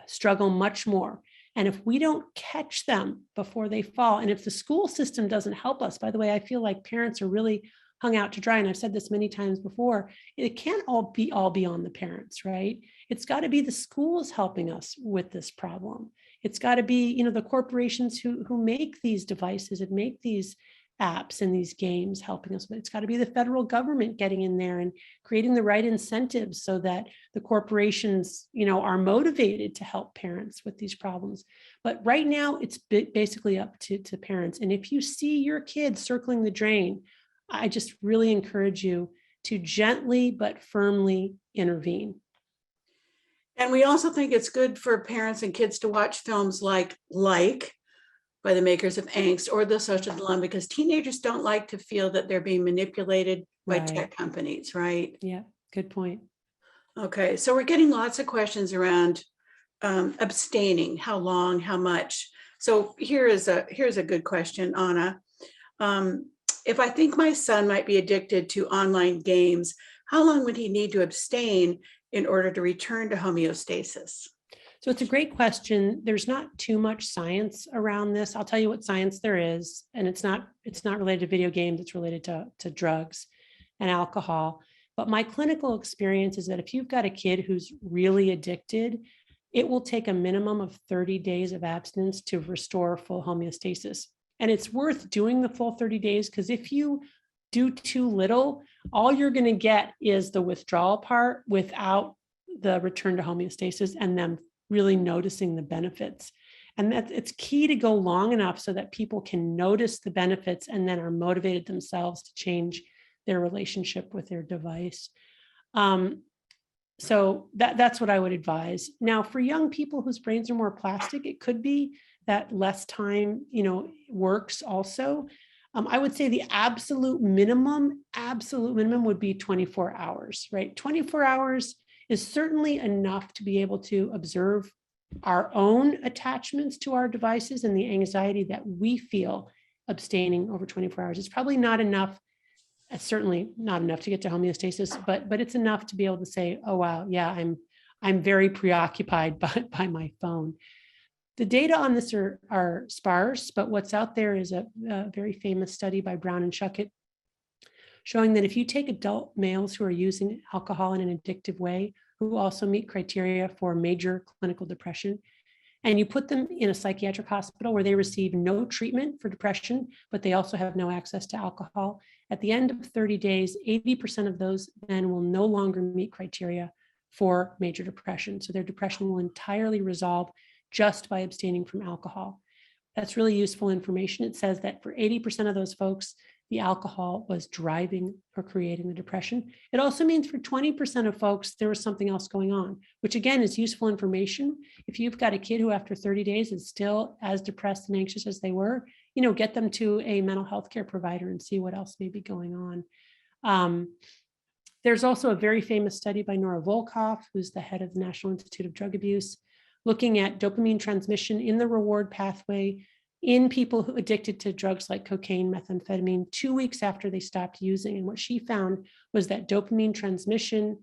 B: struggle much more. And if we don't catch them before they fall, and if the school system doesn't help us, by the way, I feel like parents are really hung out to dry. And I've said this many times before, it can't all be on the parents, right? It's got to be the schools helping us with this problem. It's got to be, the corporations who make these devices and make these apps and these games helping us. But it's got to be the federal government getting in there and creating the right incentives so that the corporations, are motivated to help parents with these problems. But right now, it's basically up to parents. And if you see your kid circling the drain, I just really encourage you to gently but firmly intervene.
A: And we also think it's good for parents and kids to watch films like by the makers of Angst or The Social Dilemma, because teenagers don't like to feel that they're being manipulated by tech companies, right?
B: Yeah, good point.
A: Okay, so we're getting lots of questions around abstaining, how long, how much. So here's a good question, Anna. If I think my son might be addicted to online games, how long would he need to abstain in order to return to homeostasis?
B: So it's a great question. There's not too much science around this. I'll tell you what science there is, and it's not related to video games, it's related to drugs and alcohol. But my clinical experience is that if you've got a kid who's really addicted, it will take a minimum of 30 days of abstinence to restore full homeostasis. And it's worth doing the full 30 days, because if you do too little, all you're going to get is the withdrawal part without the return to homeostasis and them really noticing the benefits. And that it's key to go long enough so that people can notice the benefits and then are motivated themselves to change their relationship with their device. So that's what I would advise. Now, for young people whose brains are more plastic, it could be that less time, works also. I would say the absolute minimum would be 24 hours, right? 24 hours is certainly enough to be able to observe our own attachments to our devices and the anxiety that we feel abstaining over 24 hours. It's probably not enough. It's certainly not enough to get to homeostasis, but it's enough to be able to say, oh, wow, yeah, I'm very preoccupied by my phone. The data on this are sparse, but what's out there is a very famous study by Brown and Schuckett showing that if you take adult males who are using alcohol in an addictive way, who also meet criteria for major clinical depression, and you put them in a psychiatric hospital where they receive no treatment for depression, but they also have no access to alcohol, at the end of 30 days, 80% of those men will no longer meet criteria for major depression. So their depression will entirely resolve just by abstaining from alcohol. That's really useful information. It says that for 80% of those folks, the alcohol was driving or creating the depression. It also means for 20% of folks, there was something else going on, which again is useful information. If you've got a kid who after 30 days is still as depressed and anxious as they were, get them to a mental health care provider and see what else may be going on. There's also a very famous study by Nora Volkoff, who's the head of the National Institute of Drug Abuse, looking at dopamine transmission in the reward pathway in people who addicted to drugs like cocaine, methamphetamine, 2 weeks after they stopped using. And what she found was that dopamine transmission,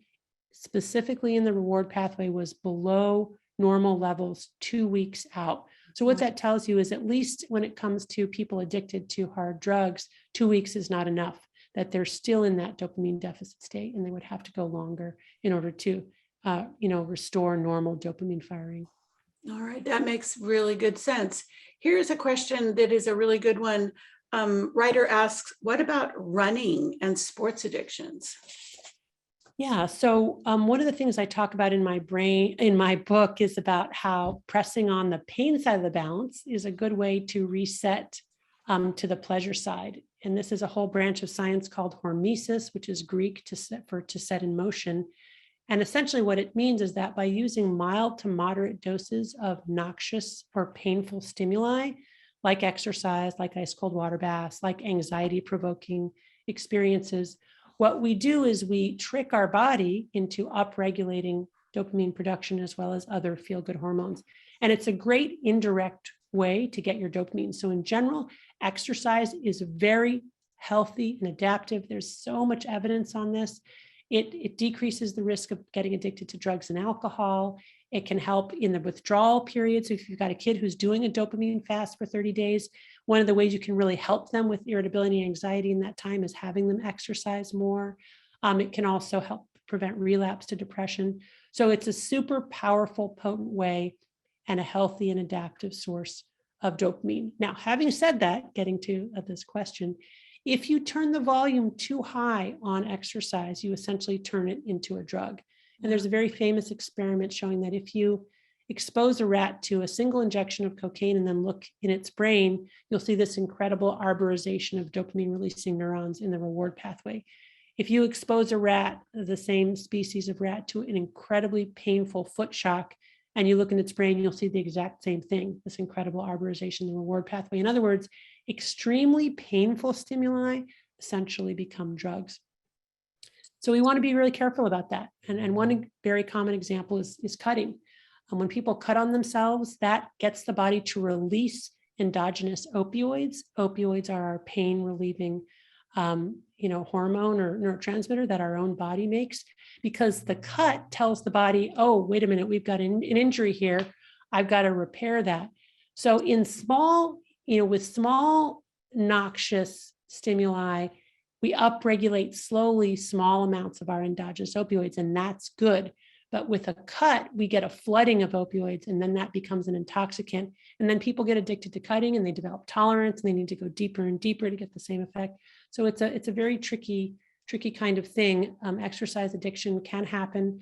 B: specifically in the reward pathway, was below normal levels 2 weeks out. So what that tells you is, at least when it comes to people addicted to hard drugs, 2 weeks is not enough, that they're still in that dopamine deficit state, and they would have to go longer in order to restore normal dopamine firing.
A: All right, that makes really good sense. Here's a question that is a really good one. Writer asks, what about running and sports addictions?
B: Yeah, so one of the things I talk about in my book is about how pressing on the pain side of the balance is a good way to reset to the pleasure side. And this is a whole branch of science called hormesis, which is Greek to set in motion. And essentially what it means is that by using mild to moderate doses of noxious or painful stimuli, like exercise, like ice cold water baths, like anxiety provoking experiences, what we do is we trick our body into upregulating dopamine production as well as other feel-good hormones. And it's a great indirect way to get your dopamine. So in general, exercise is very healthy and adaptive. There's so much evidence on this. It decreases the risk of getting addicted to drugs and alcohol. It can help in the withdrawal period. So if you've got a kid who's doing a dopamine fast for 30 days, one of the ways you can really help them with irritability and anxiety in that time is having them exercise more. It can also help prevent relapse to depression. So it's a super powerful, potent way and a healthy and adaptive source of dopamine. Now, having said that, getting to this question, if you turn the volume too high on exercise, you essentially turn it into a drug. And there's a very famous experiment showing that if you expose a rat to a single injection of cocaine and then look in its brain, you'll see this incredible arborization of dopamine releasing neurons in the reward pathway. If you expose a rat, the same species of rat, to an incredibly painful foot shock, and you look in its brain, you'll see the exact same thing, this incredible arborization in the reward pathway. In other words, extremely painful stimuli essentially become drugs. So we want to be really careful about that. And one very common example is cutting. When people cut on themselves, that gets the body to release endogenous opioids. Opioids are our pain relieving hormone or neurotransmitter that our own body makes, because the cut tells the body, oh, wait a minute, we've got an injury here. I've got to repair that. So in small, with small noxious stimuli, we upregulate slowly small amounts of our endogenous opioids, and that's good. But with a cut, we get a flooding of opioids, and then that becomes an intoxicant. And then people get addicted to cutting, and they develop tolerance, and they need to go deeper and deeper to get the same effect. So it's a very tricky kind of thing. Exercise addiction can happen.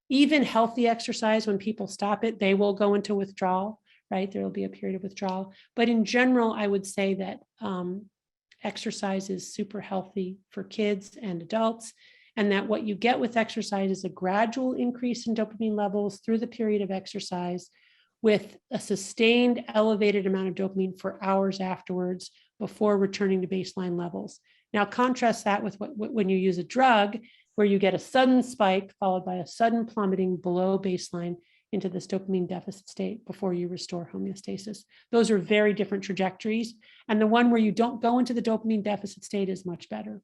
B: Even healthy exercise, when people stop it, they will go into withdrawal, right? There will be a period of withdrawal. But in general, I would say that exercise is super healthy for kids and adults, and that what you get with exercise is a gradual increase in dopamine levels through the period of exercise, with a sustained elevated amount of dopamine for hours afterwards before returning to baseline levels. Now, contrast that with when you use a drug, where you get a sudden spike followed by a sudden plummeting below baseline into this dopamine deficit state before you restore homeostasis. Those are very different trajectories. And the one where you don't go into the dopamine deficit state is much better.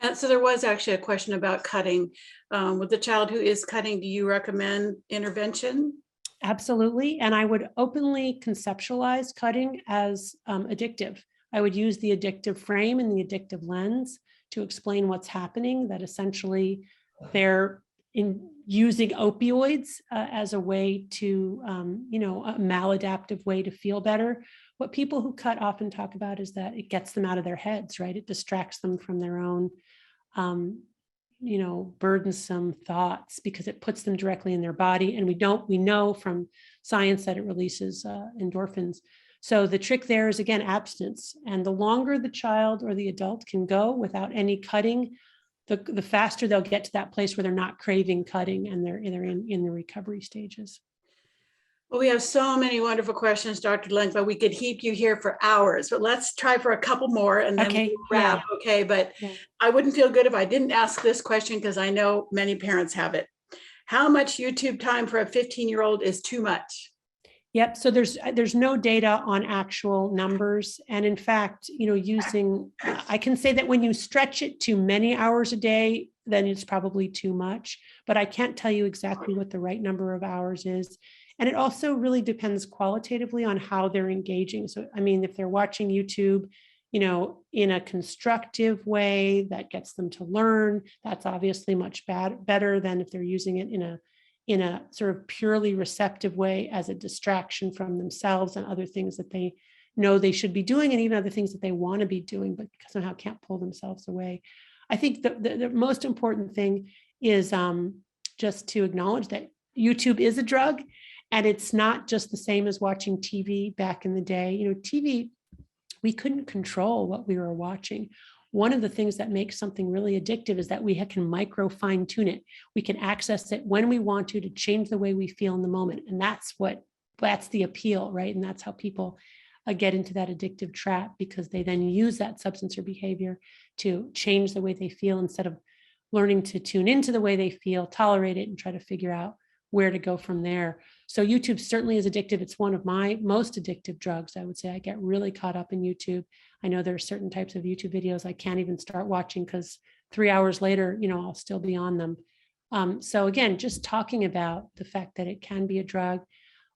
A: And so there was actually a question about cutting. With the child who is cutting, do you recommend intervention?
B: Absolutely. And I would openly conceptualize cutting as addictive. I would use the addictive frame and the addictive lens to explain what's happening, that essentially they're using opioids as a way to, a maladaptive way to feel better. What people who cut often talk about is that it gets them out of their heads, right? It distracts them from their own, burdensome thoughts, because it puts them directly in their body. And we know from science that it releases endorphins. So the trick there is, again, abstinence. And the longer the child or the adult can go without any cutting, the faster they'll get to that place where they're not craving cutting and they're in the recovery stages.
A: Well, we have so many wonderful questions, Dr. Lembke. We could keep you here for hours, but let's try for a couple more and then we'll wrap. Yeah. Okay, but yeah. I wouldn't feel good if I didn't ask this question, because I know many parents have it. How much YouTube time for a 15-year-old is too much?
B: Yep. So there's no data on actual numbers. And in fact, I can say that when you stretch it to many hours a day, then it's probably too much, but I can't tell you exactly what the right number of hours is. And it also really depends qualitatively on how they're engaging. So, I mean, if they're watching YouTube, in a constructive way that gets them to learn, that's obviously much better than if they're using it in a sort of purely receptive way as a distraction from themselves and other things that they know they should be doing, and even other things that they want to be doing, but somehow can't pull themselves away. I think the most important thing is just to acknowledge that YouTube is a drug, and it's not just the same as watching TV back in the day. TV, we couldn't control what we were watching. One of the things that makes something really addictive is that we can micro fine tune it. We can access it when we want to change the way we feel in the moment. And that's the appeal, right? And that's how people get into that addictive trap, because they then use that substance or behavior to change the way they feel instead of learning to tune into the way they feel, tolerate it, and try to figure out where to go from there. So YouTube certainly is addictive. It's one of my most addictive drugs. I would say I get really caught up in YouTube. I know there are certain types of YouTube videos I can't even start watching because 3 hours later, I'll still be on them. So again, just talking about the fact that it can be a drug.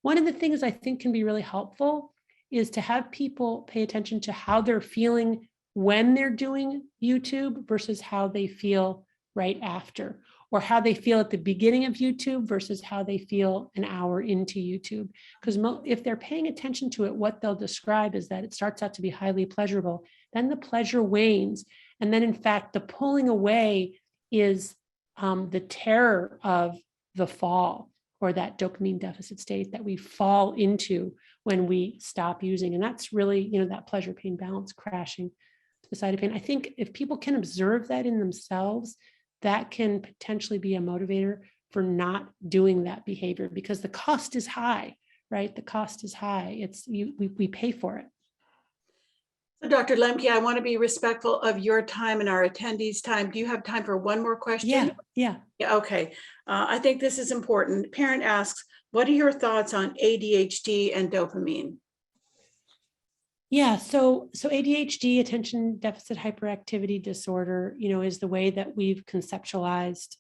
B: One of the things I think can be really helpful is to have people pay attention to how they're feeling when they're doing YouTube versus how they feel right after, or how they feel at the beginning of YouTube versus how they feel an hour into YouTube. Because if they're paying attention to it, what they'll describe is that it starts out to be highly pleasurable, then the pleasure wanes. And then in fact, the pulling away is the terror of the fall, or that dopamine deficit state that we fall into when we stop using. And that's really, that pleasure pain balance crashing to the side of pain. I think if people can observe that in themselves, that can potentially be a motivator for not doing that behavior, because the cost is high, right? The cost is high. We pay for it.
A: So Dr. Lembke, I want to be respectful of your time and our attendees' time. Do you have time for one more question?
B: Yeah.
A: Okay. I think this is important. Parent asks, what are your thoughts on ADHD and dopamine?
B: Yeah, so ADHD, attention deficit hyperactivity disorder, is the way that we've conceptualized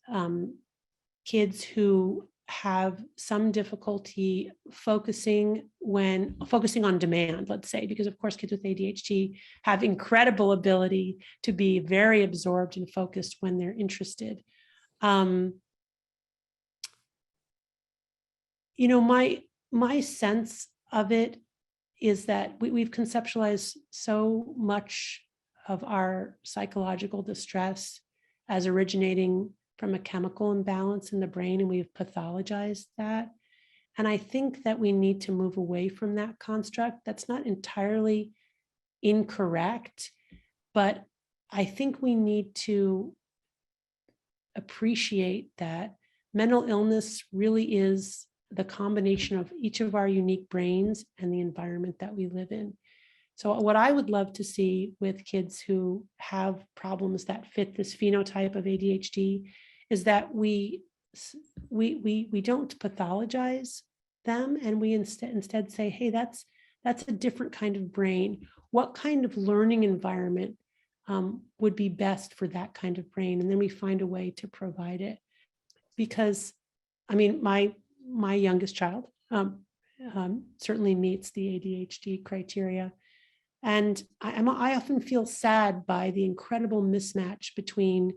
B: kids who have some difficulty focusing on demand, let's say, because of course kids with ADHD have incredible ability to be very absorbed and focused when they're interested. My sense of it is that we've conceptualized so much of our psychological distress as originating from a chemical imbalance in the brain, and we've pathologized that. And I think that we need to move away from that construct. That's not entirely incorrect, but I think we need to appreciate that mental illness really is the combination of each of our unique brains and the environment that we live in. So what I would love to see with kids who have problems that fit this phenotype of ADHD is that we don't pathologize them, and we instead say, hey, that's a different kind of brain. What kind of learning environment would be best for that kind of brain? And then we find a way to provide it. Because, my youngest child certainly meets the ADHD criteria. And I often feel sad by the incredible mismatch between,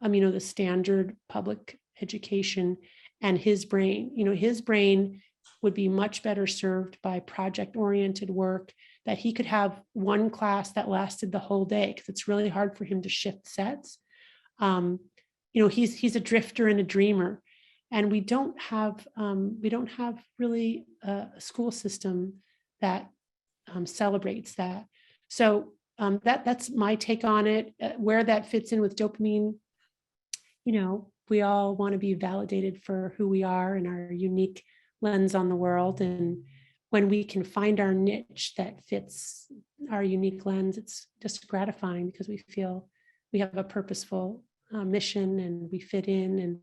B: the standard public education and his brain. His brain would be much better served by project-oriented work, that he could have one class that lasted the whole day, because it's really hard for him to shift sets. He's a drifter and a dreamer. And we don't have really a school system that celebrates that. So that's my take on it. Where that fits in with dopamine, we all want to be validated for who we are and our unique lens on the world. And when we can find our niche that fits our unique lens, it's just gratifying, because we feel we have a purposeful mission and we fit in. And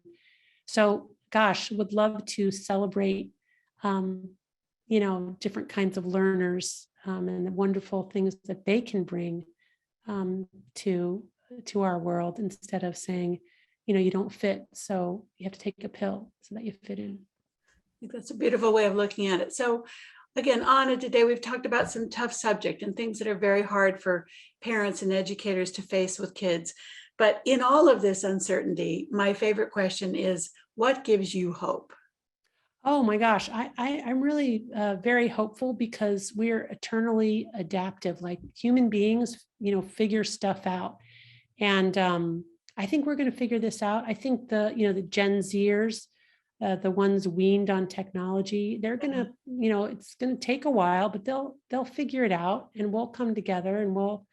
B: so, gosh, would love to celebrate, different kinds of learners and the wonderful things that they can bring to our world, instead of saying, you don't fit, so you have to take a pill so that you fit in.
A: I think that's a beautiful way of looking at it. So again, Anna, today we've talked about some tough subject and things that are very hard for parents and educators to face with kids. But in all of this uncertainty, my favorite question is, what gives you hope?
B: Oh my gosh, I'm really very hopeful, because we're eternally adaptive, like human beings, figure stuff out. And I think we're going to figure this out. I think the Gen Zers, the ones weaned on technology, they're going to, it's going to take a while, but they'll figure it out, and we'll come together and we'll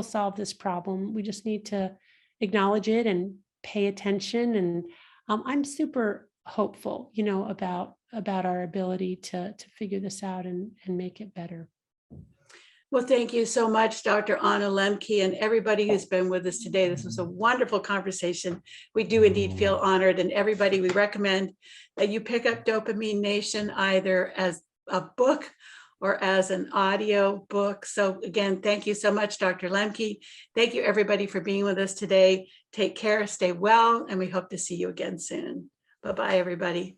B: solve this problem. We just need to acknowledge it and pay attention. And I'm super hopeful, about our ability to figure this out and make it better.
A: Well, thank you so much, Dr. Anna Lembke, and everybody who's been with us today. This was a wonderful conversation. We do indeed feel honored, and everybody, we recommend that you pick up Dopamine Nation either as a book or as an audio book. So again, thank you so much, Dr. Lembke. Thank you everybody for being with us today. Take care, stay well, and we hope to see you again soon. Bye-bye, everybody.